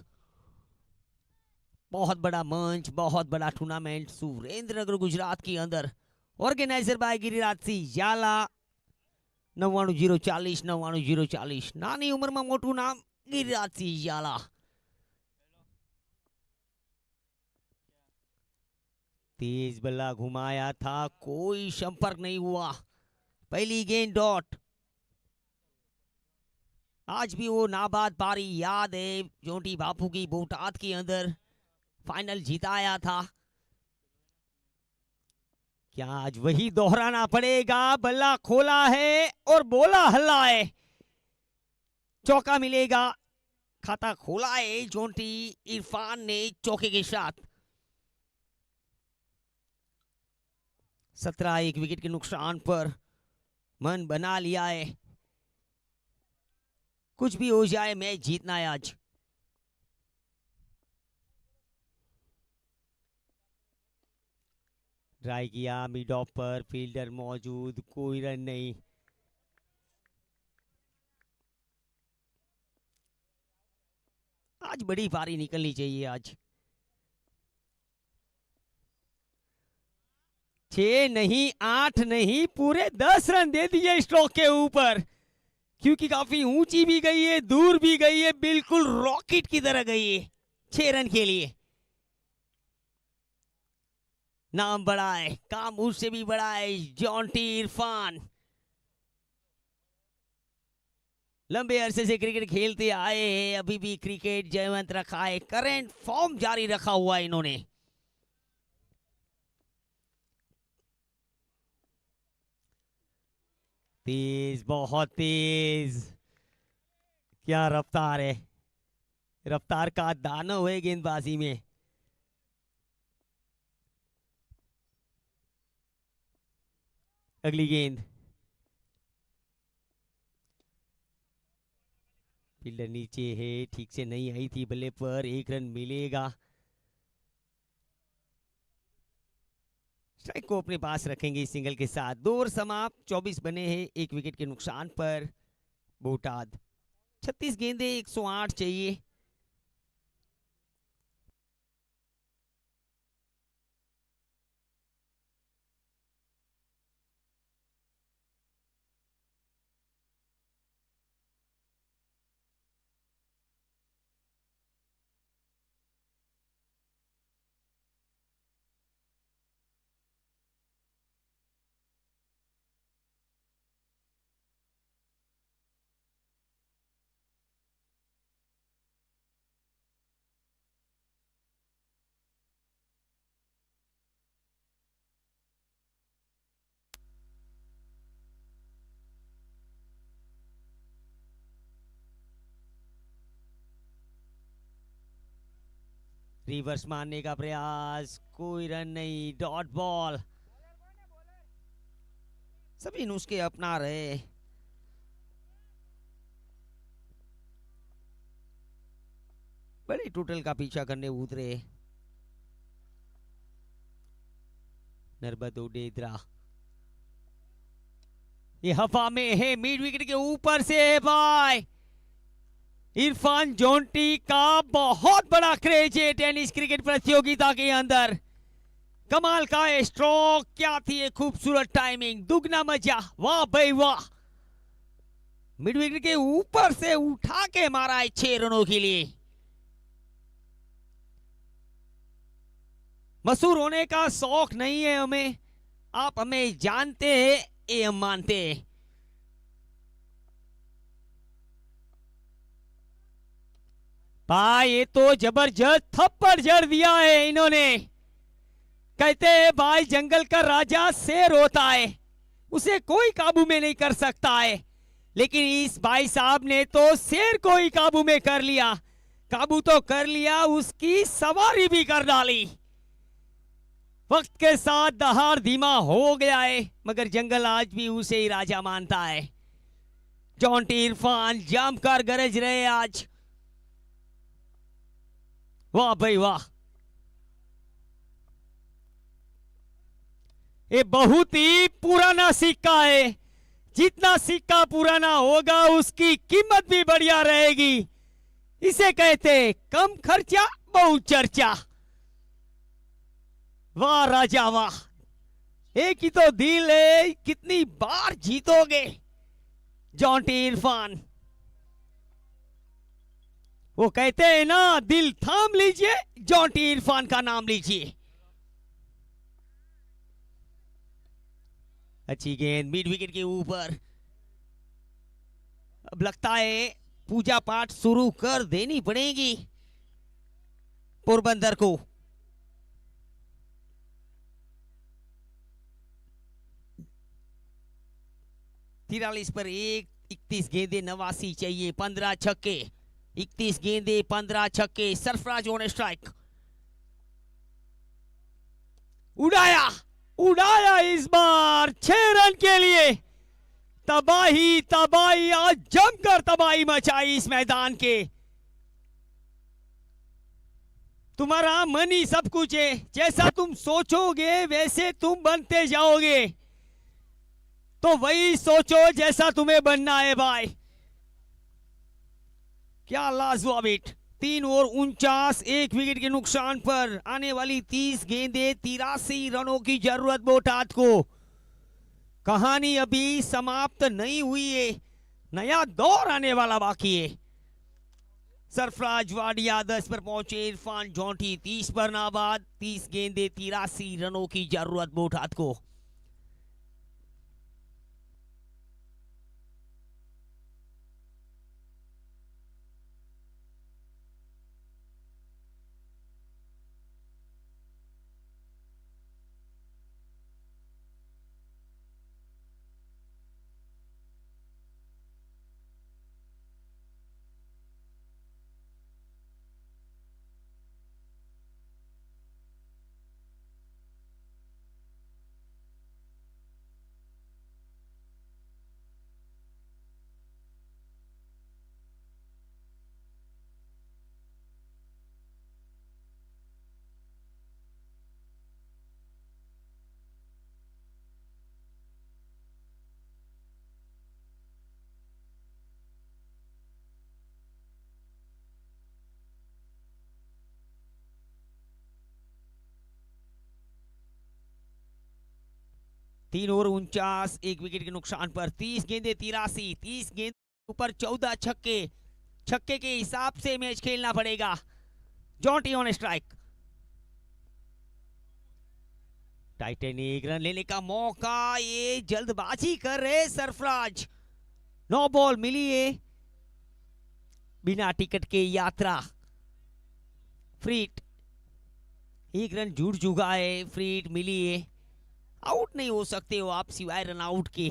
बहुत बड़ा मंच, बहुत बड़ा टूर्नामेंट सुरेंद्रनगर गुजरात के अंदर। Organiser by Giriraj Singh Zala. 99040 99040। નાની ઉંમરમાં મોટું નામ गिरिराज सिंह ઝાલા। तेज बल्ला घुमाया था, कोई संपर्क नहीं हुआ। पहली गेंद डॉट। आज भी वो नाबाद पारी याद है, जोंटी बापू की बोटाद के अंदर फाइनल जिताया था। क्या आज वही दोहराना पड़ेगा? बल्ला खोला है और बोला हल्ला है। चौका मिलेगा। खाता खोला है जोंटी इरफान ने चौके के साथ। 17 एक विकेट के नुकसान पर मन बना लिया है। कुछ भी हो जाए मैच जीतना है आज। ट्राई किया मिड ऑफ पर, फील्डर मौजूद, कोई रन नहीं। आज बड़ी पारी निकलनी चाहिए। आज 6 नहीं 8 नहीं पूरे 10 रन दे दिए स्ट्रोक के ऊपर, क्योंकि काफी ऊंची भी गई है, दूर भी गई है, बिल्कुल रॉकेट की तरह गई है। 6 रन के लिए नाम बड़ा है, काम उससे भी बड़ा है। जॉन्टी इरफान लंबे अरसे से क्रिकेट खेलते आए हैं, अभी भी क्रिकेट जयवंत रखा है, करंट फॉर्म जारी रखा हुआ है इन्होंने। तेज, बहुत तेज, क्या रफ्तार है। रफ्तार का दानव है गेंदबाजी में। अगली गेंद। फील्डर नीचे है, ठीक से नहीं आई थी बल्ले पर, 1 रन मिलेगा। स्ट्राइक को अपने पास रखेंगे इस सिंगल के साथ। 2 ओवर समाप्त, 24 बने हैं 1 विकेट के नुकसान पर। बोटाद 36 गेंदें, 108 चाहिए। रिवर्स मारने का प्रयास, कोई रन नहीं, डॉट बॉल। सभी नुस्खे अपना रहे। बड़े टोटल का पीछा करने उतरे नर्मद ओडेद्रा। ये हवा में है, मिड विकेट के ऊपर से है भाई। इरफान जॉन्टी का बहुत बड़ा क्रेज है टेनिस क्रिकेट प्रतियोगिता के अंदर। कमाल का स्ट्रोक, क्या थी ये खूबसूरत टाइमिंग, दुगना मजा, वाह भाई वाह। मिड विकेट के ऊपर से उठा के मारा है 6 रनों के लिए। मशहूर होने का शौक नहीं है हमें, आप हमें जानते हैं, ये हम मानते हैं। भाई ये तो जबरदस्त थप्पड़ जड़ दिया है इन्होंने। कहते हैं भाई जंगल का राजा शेर होता है, उसे कोई काबू में नहीं कर सकता है, लेकिन इस भाई साहब ने तो शेर को ही काबू में कर लिया। काबू तो कर लिया, उसकी सवारी भी कर डाली। वक्त के साथ दहाड़ धीमा हो गया है, मगर जंगल आज भी उसे ही राजा मानता है। जॉन्टी इरफान जमकर गरज रहे आज, वाह भाई वाह। ये बहुत ही पुराना सिक्का है, जितना सिक्का पुराना होगा उसकी कीमत भी बढ़िया रहेगी। इसे कहते कम खर्चा बहुत चर्चा। वाह राजा वाह, एक ही तो दिल है, कितनी बार जीतोगे जॉन्टी इरफान। वो कहते हैं ना, दिल थाम लीजिए, जॉन्टी इरफान का नाम लीजिए। अच्छी गेंद मिड विकेट के ऊपर। अब लगता है पूजा पाठ शुरू कर देनी पड़ेगी पोरबंदर को। तिरालीस पर 31 गेंदे 89 चाहिए। 15 छक्के, 31 गेंदे 15 छक्के। Sarfaraz on strike. उड़ाया उड़ाया इस बार 6 रन के लिए। तबाही तबाही, आज जमकर तबाही मचाई इस मैदान के। तुम्हारा मन ही सब कुछ है, जैसा तुम सोचोगे वैसे तुम बनते जाओगे। तो वही सोचो जैसा तुम्हें बनना है भाई। क्या लाजवाब हिट। 3 ओवर 49, 1 विकेट के नुकसान पर आने वाली 30 गेंदे 83 रनों की जरूरत बोटाद को। कहानी अभी समाप्त नहीं हुई है, नया दौर आने वाला बाकी है। सरफराज वाडिया 10 पर पहुंचे। इरफान जॉन्टी 30 पर नाबाद। 30 गेंदे 83 रनों की जरूरत बोटाद को। तीन ओवर 49, 1 विकेट के नुकसान पर 30 गेंदे 83। 30 गेंद ऊपर 14 छक्के। छक्के के हिसाब से मैच खेलना पड़ेगा। Jonty on strike. Titanic run लेने का मौका, ये जल्दबाजी कर रहे सरफराज। 9 बॉल मिली है, बिना टिकट के यात्रा। फ्रीट 1 रन जुड़ चुका है, फ्रीट मिली है। आउट नहीं हो सकते हो आप सिवाय रन आउट के।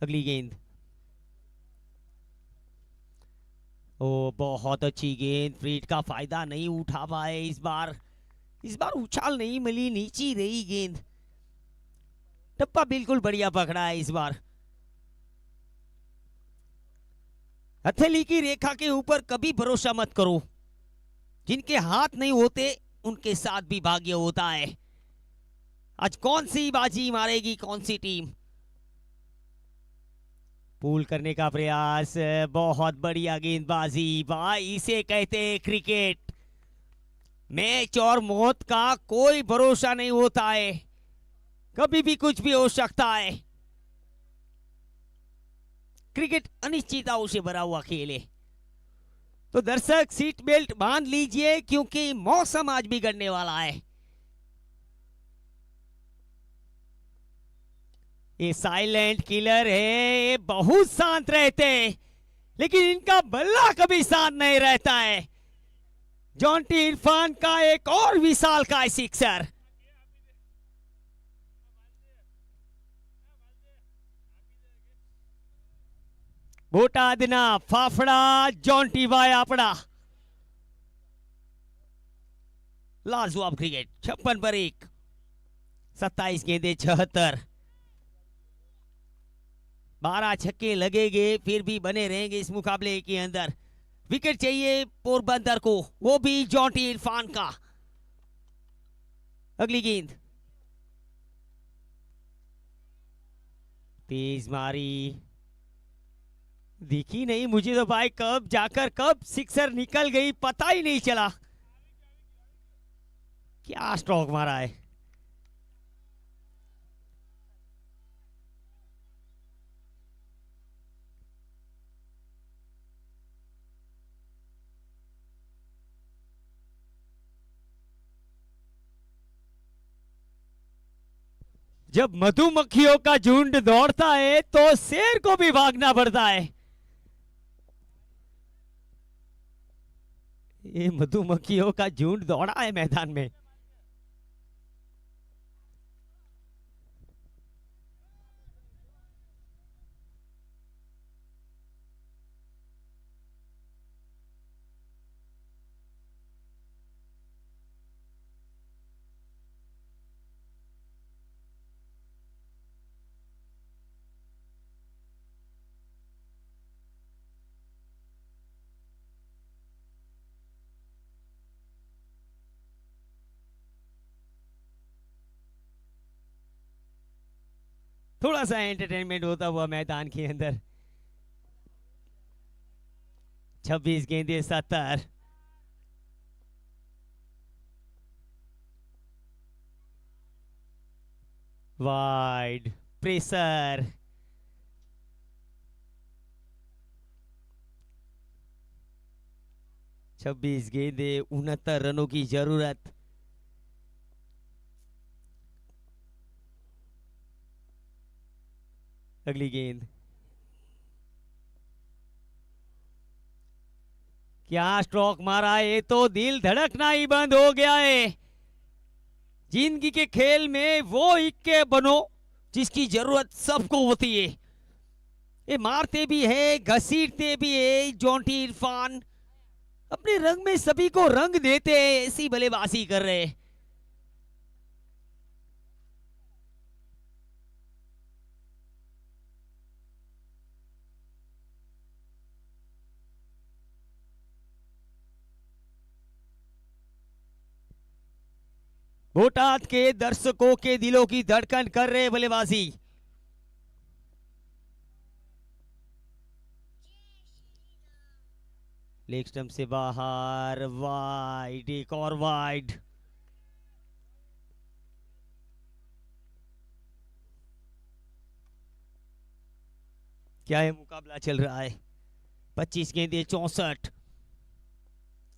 अगली गेंद, ओ बहुत अच्छी गेंद। फ्रीट का फायदा नहीं उठा पाए इस बार उछाल नहीं मिली, नीची रही गेंद। टप्पा बिल्कुल बढ़िया पकड़ा है इस बार। हथेली की रेखा के ऊपर कभी भरोसा मत करो। जिनके हाथ नहीं होते उनके साथ भी भाग्य होता है। आज कौन सी बाजी मारेगी कौन सी टीम। पूल करने का प्रयास, बहुत बढ़िया गेंदबाजी भाई, इसे कहते हैं क्रिकेट। मैच और मौत का कोई भरोसा नहीं होता है, कभी भी कुछ भी हो सकता है। क्रिकेट अनिश्चितताओं से भरा हुआ खेल है। तो दर्शक सीट बेल्ट बांध लीजिए क्योंकि मौसम आज बिगड़ने वाला है। ये साइलेंट किलर है, ये बहुत शांत रहते हैं, लेकिन इनका बल्ला कभी शांत नहीं रहता है। जॉन्टी इरफान का एक और विशाल का सिक्सर। बोटाद ना फाफड़ा, जॉन्टी भाई आपड़ा। लाजवाब क्रिकेट। 56 पर 1, 27 गेंदे 76। 12 छक्के लगेंगे फिर भी बने रहेंगे इस मुकाबले के अंदर। विकेट चाहिए पोरबंदर को, वो भी जॉन्टी इरफान का। अगली गेंद तेज मारी, दिखी नहीं मुझे तो भाई, कब जाकर कब सिक्सर निकल गई पता ही नहीं चला। क्या स्ट्रोक मारा है। जब मधुमक्खियों का झुंड दौड़ता है तो शेर को भी भागना पड़ता है। ये मधुमक्खियों का झुंड दौड़ा है मैदान में। थोड़ा सा एंटरटेनमेंट होता हुआ मैदान के अंदर। 26 गेंदे 70। Wide pressure. छब्बीस गेंदे 69 रनों की जरूरत। अगली गेंद। क्या स्ट्रोक मारा है, ये तो दिल धड़कना ही बंद हो गया है। जिंदगी के खेल में वो इक्के बनो जिसकी जरूरत सबको होती है। ये मारते भी है, घसीटते भी है। जॉन्टी इरफान अपने रंग में सभी को रंग देते हैं, ऐसी बल्लेबाजी कर रहे हैं। बोटाद के दर्शकों के दिलों की धड़कन कर रहे बल्लेबाजी। लेग स्टंप से बाहर, वाइड, एक और वाइड। क्या है मुकाबला चल रहा है। 25 गेंदे 64।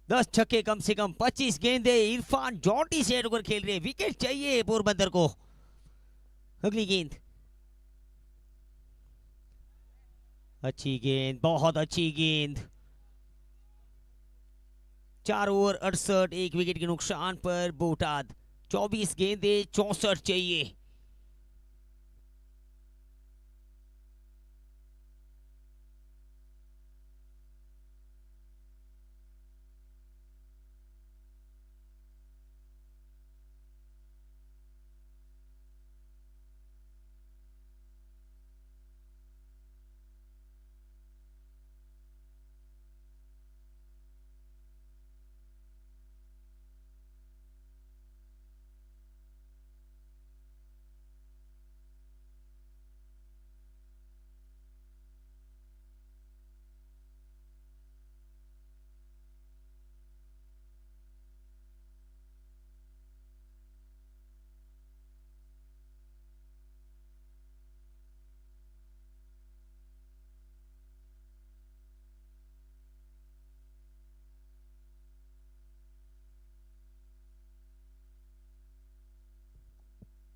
10 छक्के कम से कम। 25 गेंदे। इरफान जॉन्टी से होकर खेल रहे। विकेट चाहिए पोरबंदर को। अगली गेंद। अच्छी गेंद, बहुत अच्छी गेंद। 4 ओवर 68, 1 विकेट के नुकसान पर बोटाद। 24 गेंदे 64 चाहिए।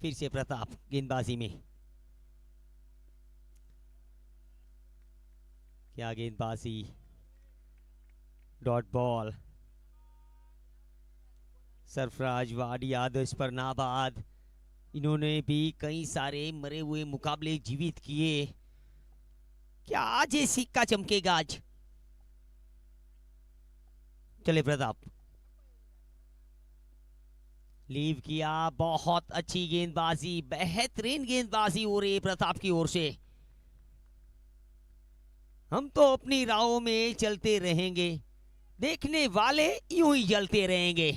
फिर से प्रताप गेंदबाजी में। क्या गेंदबाजी। Dot ball. सरफराज वाडी आदर्श पर नाबाद। इन्होंने भी कई सारे मरे हुए मुकाबले जीवित किए। क्या आज ये सिक्का चमकेगा आज। चले प्रताप। लीव किया। बहुत अच्छी गेंदबाजी, बेहतरीन गेंदबाजी हो रही है प्रताप की ओर से। हम तो अपनी राहों में चलते रहेंगे, देखने वाले यूं ही जलते रहेंगे।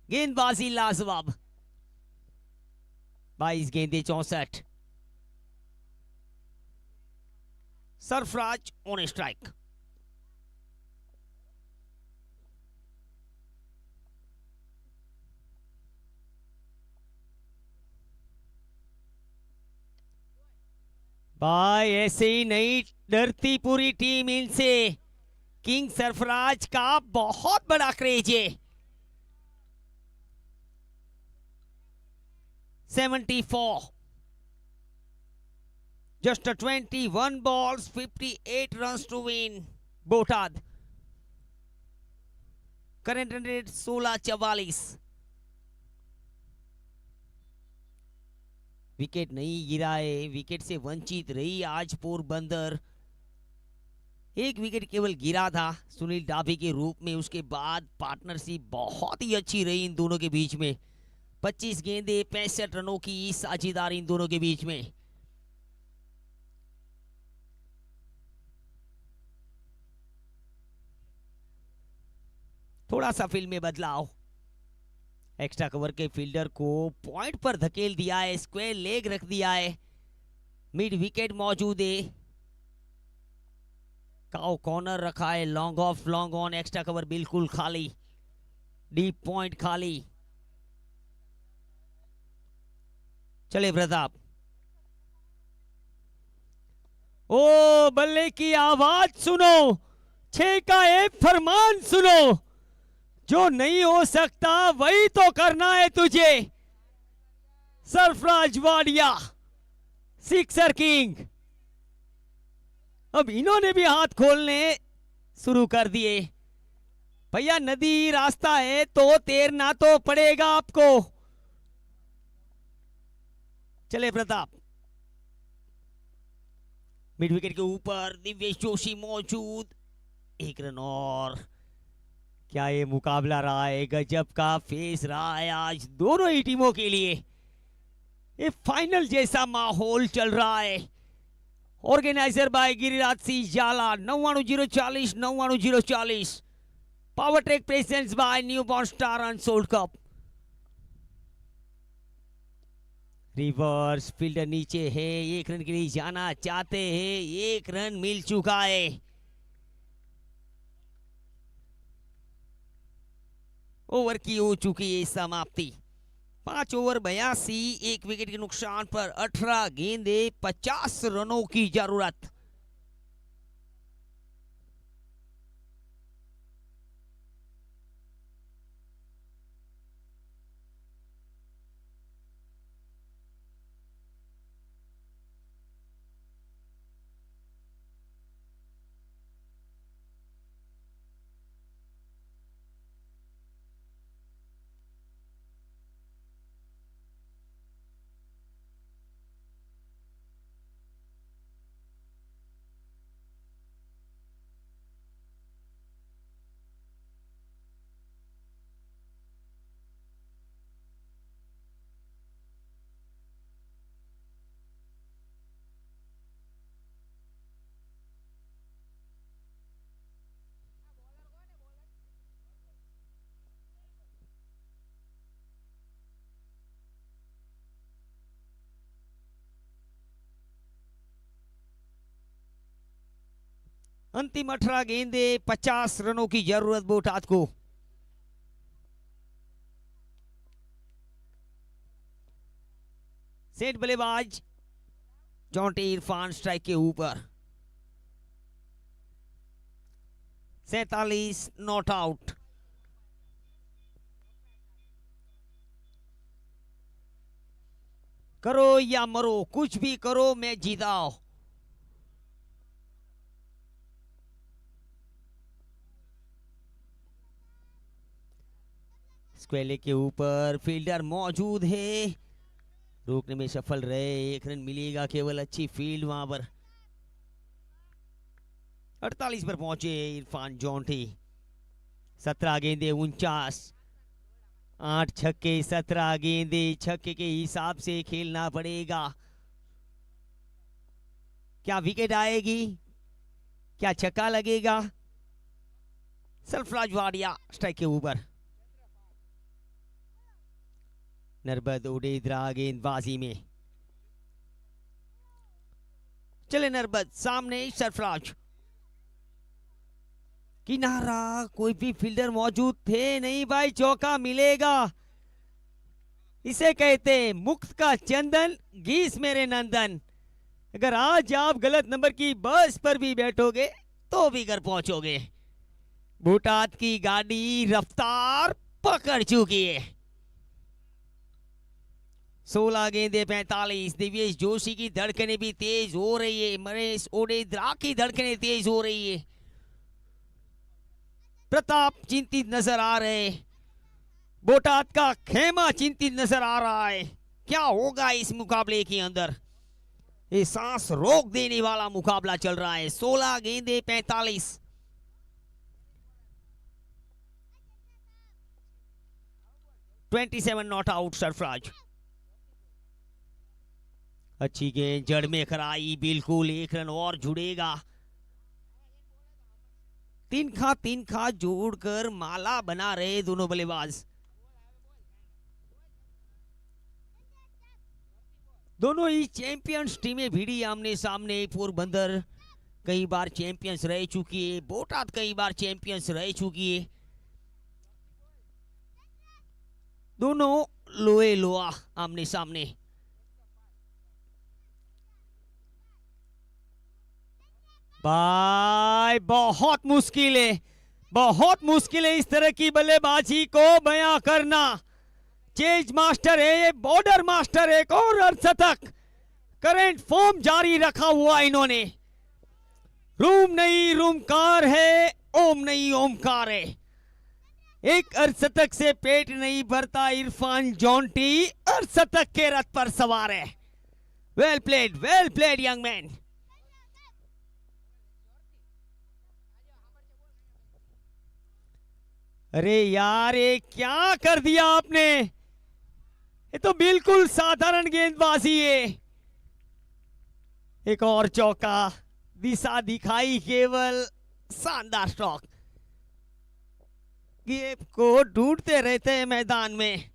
गेंदबाजी लाजवाब। 22 गेंदे 64। Sarfaraz on strike. भाई ऐसे ही नहीं डरती पूरी टीम इनसे। किंग सरफराज का बहुत बड़ा क्रेज है। 74, just a 21 balls, 58 runs to win. Botad current run rate 16-44। Wicket नहीं गिरा है, विकेट से वंचित रही आज पोरबंदर। एक विकेट केवल गिरा था सुनील डाभी के रूप में, उसके बाद पार्टनरशिप बहुत ही अच्छी रही इन दोनों के बीच में। 25 गेंदे 65 रनों की साझेदारी इन दोनों के बीच में। थोड़ा सा फील्ड में बदलाव, एक्स्ट्रा कवर के फील्डर को पॉइंट पर धकेल दिया है, स्क्वायर लेग रख दिया है। मिड विकेट मौजूद है, काउ कॉर्नर रखा है, long off long on, extra cover बिल्कुल खाली, डीप पॉइंट खाली। चले प्रताप, ओ बल्ले की आवाज सुनो, 6 का एक फरमान सुनो, जो नहीं हो सकता वही तो करना है तुझे। Sarfaraz Wadia sixer king. अब इन्होंने भी हाथ खोलने शुरू कर दिए। भैया नदी रास्ता है तो तैरना तो पड़ेगा आपको। चले प्रताप, मिड विकेट के ऊपर दिव्येश जोशी मौजूद, 1 रन और। क्या ये मुकाबला रहा है, गजब का फेस रहा है आज दोनों ही टीमों के लिए। ये फाइनल जैसा माहौल चल रहा है। ऑर्गेनाइजर बाय गिरिराज सिंह जाला, 99040 99040। Power track presents by newborn star unsold cup. Reverse fielder नीचे है, 1 रन के लिए जाना चाहते हैं, 1 रन मिल चुका है। ओवर की हो चुकी है समाप्ति। 5 ओवर 82, 1 विकेट के नुकसान पर 18 गेंदे 50 रनों की जरूरत। अंतिम 18 गेंदे 50 रनों की जरूरत बोटाद को। सेट बल्लेबाज जॉन्टी इरफान स्ट्राइक के ऊपर। 47 नॉट आउट। करो या मरो, कुछ भी करो, मैच जीताओ। स्क्वेले के ऊपर फील्डर मौजूद है, रोकने में सफल रहे, 1 रन मिलेगा केवल, अच्छी फील्ड वहां पर। 48 पर पहुंचे इरफान जॉन्टी। 17 गेंदे 49, 8 छक्के 17 गेंदे, छक्के के हिसाब से खेलना पड़ेगा। क्या विकेट आएगी, क्या छक्का लगेगा? सरफराज वाडिया स्ट्राइक के ऊपर। नरबद उडेद्रा गेंदबाजी में चले नरबत, सामने सरफराज, किनारा, कोई भी फील्डर मौजूद थे नहीं भाई, चौका मिलेगा। इसे कहते हैं मुक्त का चंदन, गीस मेरे नंदन। अगर आज आप गलत नंबर की बस पर भी बैठोगे तो भी घर पहुंचोगे। बूटात की गाड़ी रफ्तार पकड़ चुकी है। 16 गेंदे 45। दिव्येश जोशी की धड़कनें भी तेज हो रही है, मनीष ओडेद्रा की धड़कनें तेज हो रही है। प्रताप चिंतित नजर आ रहे, बोटात का खेमा चिंतित नजर आ रहा है। क्या होगा इस मुकाबले के अंदर? ये सांस रोक देने वाला मुकाबला चल रहा है। 16 गेंदे 45। Not out Sarfaraz. अच्छी गेंद जड़ में खराई, बिल्कुल 1 रन और जुड़ेगा। 3 खा जोड़कर माला बना रहे दोनों बल्लेबाज। दोनों ही चैंपियंस टीमें भिड़ी आमने सामने। पोरबंदर कई बार चैंपियंस रह चुकी है, बोटात कई बार चैंपियंस रह चुकी है। दोनों लोहे लोहा आमने सामने। भाई बहुत मुश्किल है, बहुत मुश्किल है इस तरह की बल्लेबाजी को बयां करना। चेज मास्टर है ये, बॉर्डर मास्टर है, एक और अर्धशतक। करंट फॉर्म जारी रखा हुआ इन्होंने। रूम नहीं रूमकार है, ओम नहीं ओमकार है। एक अर्धशतक से पेट नहीं भरता इरफान जॉन्टी, अर्धशतक के रथ पर सवार है। Well played young man. अरे यार ये क्या कर दिया आपने? ये तो बिल्कुल साधारण गेंदबाजी है। एक और चौका, दिशा दिखाई केवल, शानदार स्ट्रोक। गेप को ढूंढते रहते हैं मैदान में।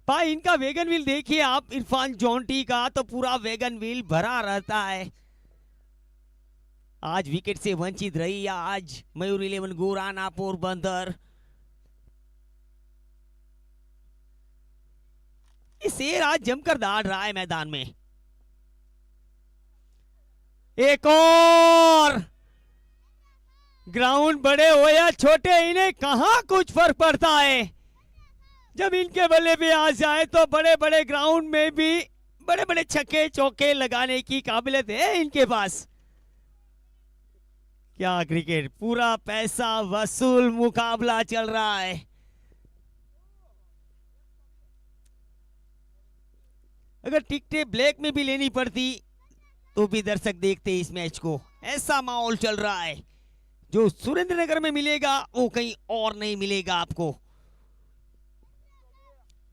भाई इनका वेगन व्हील देखिए आप, इरफान जॉन्टी का तो पूरा वेगन व्हील भरा रहता है। आज विकेट से वंचित रही आज मयूर 11 गुराना पोरबंदर। शेर आज जमकर दौड़ रहा है मैदान में। एक और, ग्राउंड बड़े हो या छोटे, इन्हें कहां कुछ फर्क पड़ता है। जब इनके बल्ले पे आ जाए तो बड़े बड़े ग्राउंड में भी बड़े बड़े छक्के चौके लगाने की काबिलियत है इनके पास। क्या क्रिकेट, पूरा पैसा वसूल मुकाबला चल रहा है। अगर टिकटें ब्लैक में भी लेनी पड़ती तो भी दर्शक देखते इस मैच को। ऐसा माहौल चल रहा है, जो सुरेंद्रनगर में मिलेगा वो कहीं और नहीं मिलेगा आपको।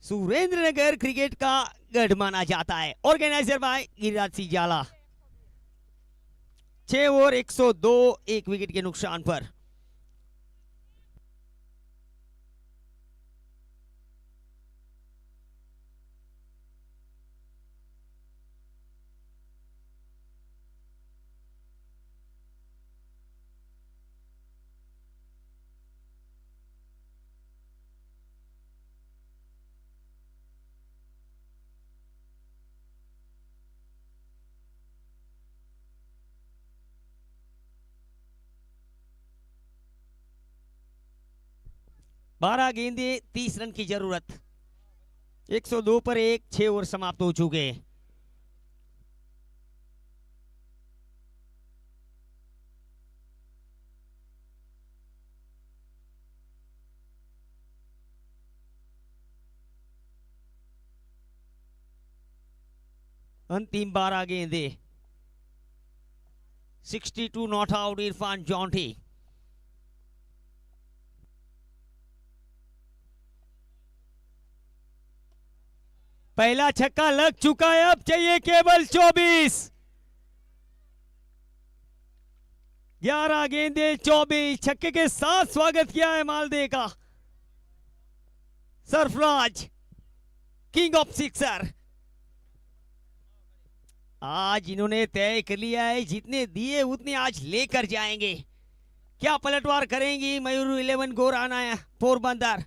सुरेंद्रनगर क्रिकेट का गढ़ माना जाता है। ऑर्गेनाइजर बाय गिरिराज सिंह जाला। 6 ओवर 102, 1 विकेट के नुकसान पर। बारह गेंदे 30 रन की जरूरत। 102 पर 1, 6 ओवर समाप्त हो चुके। अंतिम 12 गेंदे। 62 नॉट आउट इरफान जॉन्टी। पहला छक्का लग चुका है, अब चाहिए केवल 24। 11 गेंदे 24 छक्के के साथ स्वागत किया है मालदे का सरफराज, किंग ऑफ सिक्सर। आज इन्होंने तय कर लिया है, जितने दिए उतने आज लेकर जाएंगे। क्या पलटवार करेंगी मयूर 11 गोराना पोरबंदर।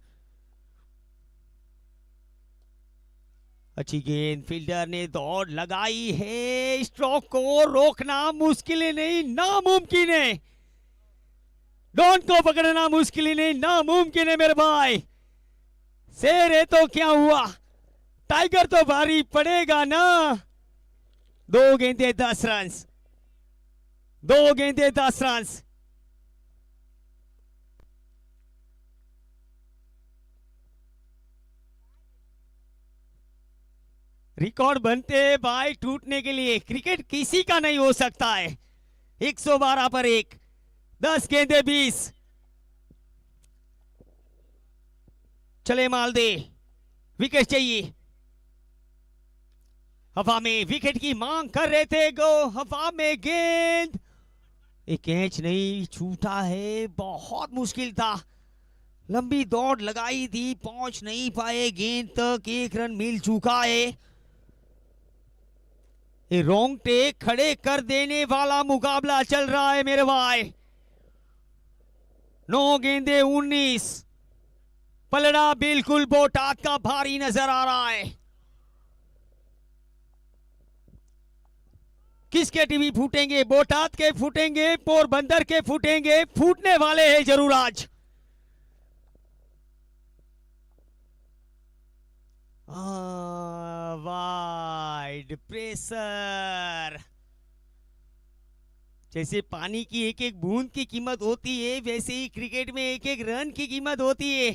अच्छी गेंद, फील्डर ने दौड़ लगाई है, स्ट्रोक को रोकना मुश्किल नहीं नामुमकिन है। डॉन को पकड़ना मुश्किल नहीं नामुमकिन है मेरे भाई। शेर है तो क्या हुआ, टाइगर तो भारी पड़ेगा ना। 2 गेंदे 10 रन, 2 गेंदे 10 रन। रिकॉर्ड बनते हैं भाई टूटने के लिए, क्रिकेट किसी का नहीं हो सकता है। 112 पर 1, 10 गेंदे 20। चले माल दे, विकेट चाहिए। हवा में विकेट की मांग कर रहे थे, गो हवा में गेंद, एक कैच नहीं छूटा है, बहुत मुश्किल था। लंबी दौड़ लगाई थी, पहुंच नहीं पाए गेंद तक। 1 रन मिल चुका है। ये रोंगटे खड़े कर देने वाला मुकाबला चल रहा है मेरे भाई। 9 गेंदे 19। पलड़ा बिल्कुल बोटात का भारी नजर आ रहा है। किसके टीवी फूटेंगे, बोटात के फूटेंगे, पोरबंदर के फूटेंगे, फूटने वाले हैं जरूर आज। Wide pressure. जैसे पानी की एक एक बूंद की कीमत होती है, वैसे ही क्रिकेट में एक एक रन की कीमत होती है।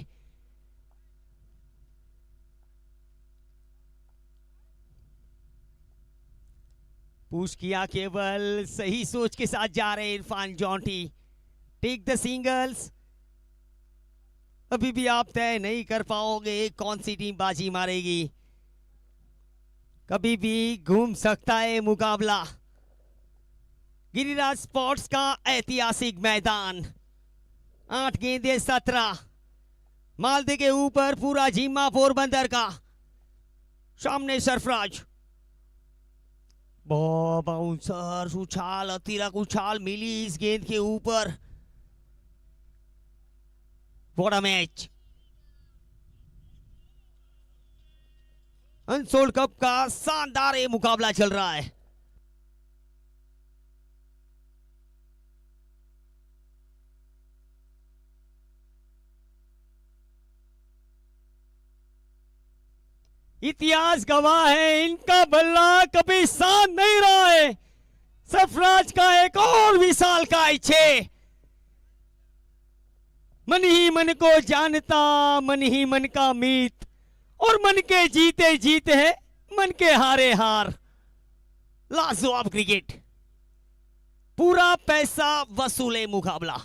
पुश किया, केवल सही सोच के साथ जा रहे Irfan Jonty. Take the singles. अभी भी आप तय नहीं कर पाओगे कौन सी टीम बाजी मारेगी। कभी भी घूम सकता है मुकाबला। गिरिराज स्पोर्ट्स का ऐतिहासिक मैदान। 8 गेंदे 17। मालदे के ऊपर पूरा जिम्मा पोरबंदर का। सामने सरफराज। बाउंसर उछाल, अतिरक उछाल मिली इस गेंद के ऊपर। What a match. Unsold cup का शानदार ये मुकाबला चल रहा है। इतिहास गवाह है, इनका बल्ला कभी शांत नहीं रहा है। सरफराज का एक और विशाल का इच्छे। मन ही मन को जानता, मन ही मन का मीत, और मन के जीते जीत है, मन के हारे हार। लाजवाब क्रिकेट, पूरा पैसा वसूले मुकाबला।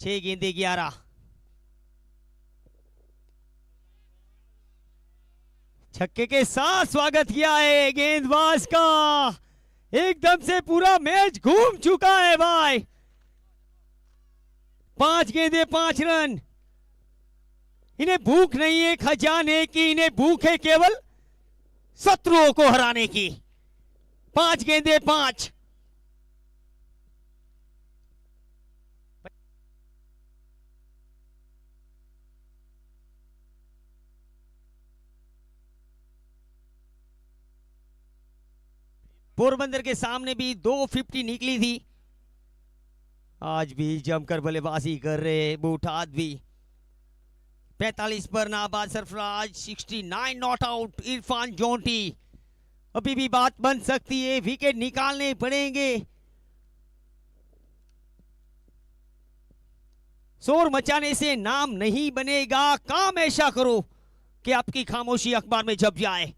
छह गेंदे 11। छक्के के साथ स्वागत किया है गेंदबाज का। एकदम से पूरा मैच घूम चुका है भाई। 5 गेंदे 5 रन। इन्हें भूख नहीं है खजाने की, इन्हें भूख है केवल शत्रुओं को हराने की। 5 गेंदे 5। पोरबंदर के सामने भी 250 निकली थी, आज भी जमकर बल्लेबाजी कर रहे बूटाद भी। 45 पर नाबाद Sarfaraz, 69 not out Irfan Jonty. अभी भी बात बन सकती है, विकेट निकालने पड़ेंगे। शोर मचाने से नाम नहीं बनेगा, काम ऐसा करो कि आपकी खामोशी अखबार में छप जाए।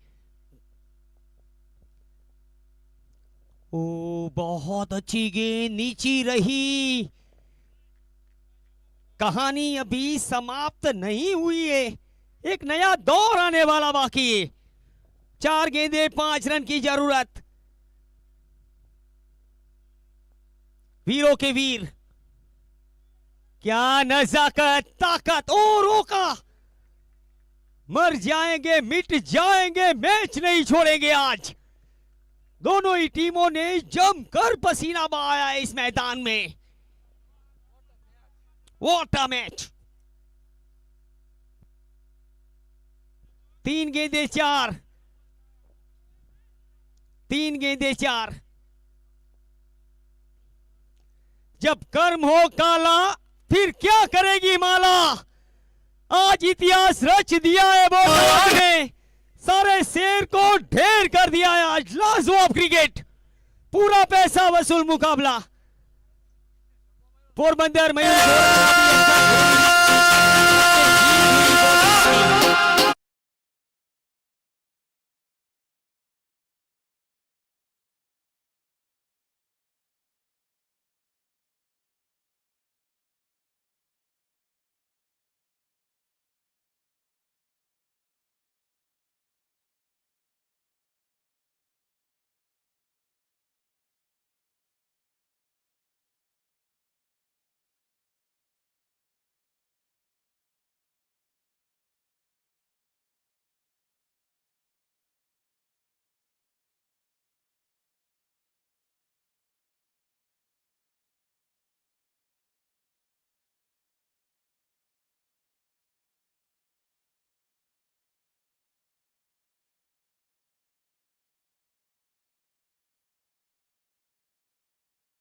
ओ बहुत अच्छी गेंद, नीची रही। कहानी अभी समाप्त नहीं हुई है, एक नया दौर आने वाला बाकी है। 4 गेंदे 5 रन की जरूरत। वीरों के वीर, क्या नजाकत, ताकत। ओ रोका, मर जाएंगे मिट जाएंगे, मैच नहीं छोड़ेंगे आज। दोनों ही टीमों ने जमकर पसीना बहाया है इस मैदान में। What a match. 3 गेंदे 4, 3 गेंदे 4। जब कर्म हो काला फिर क्या करेगी माला। आज इतिहास रच दिया है बॉलर ने, सारे शेर को ढेर कर दिया है आज। लाजवाब क्रिकेट, पूरा पैसा वसूल मुकाबला। पोरबंदर मयूर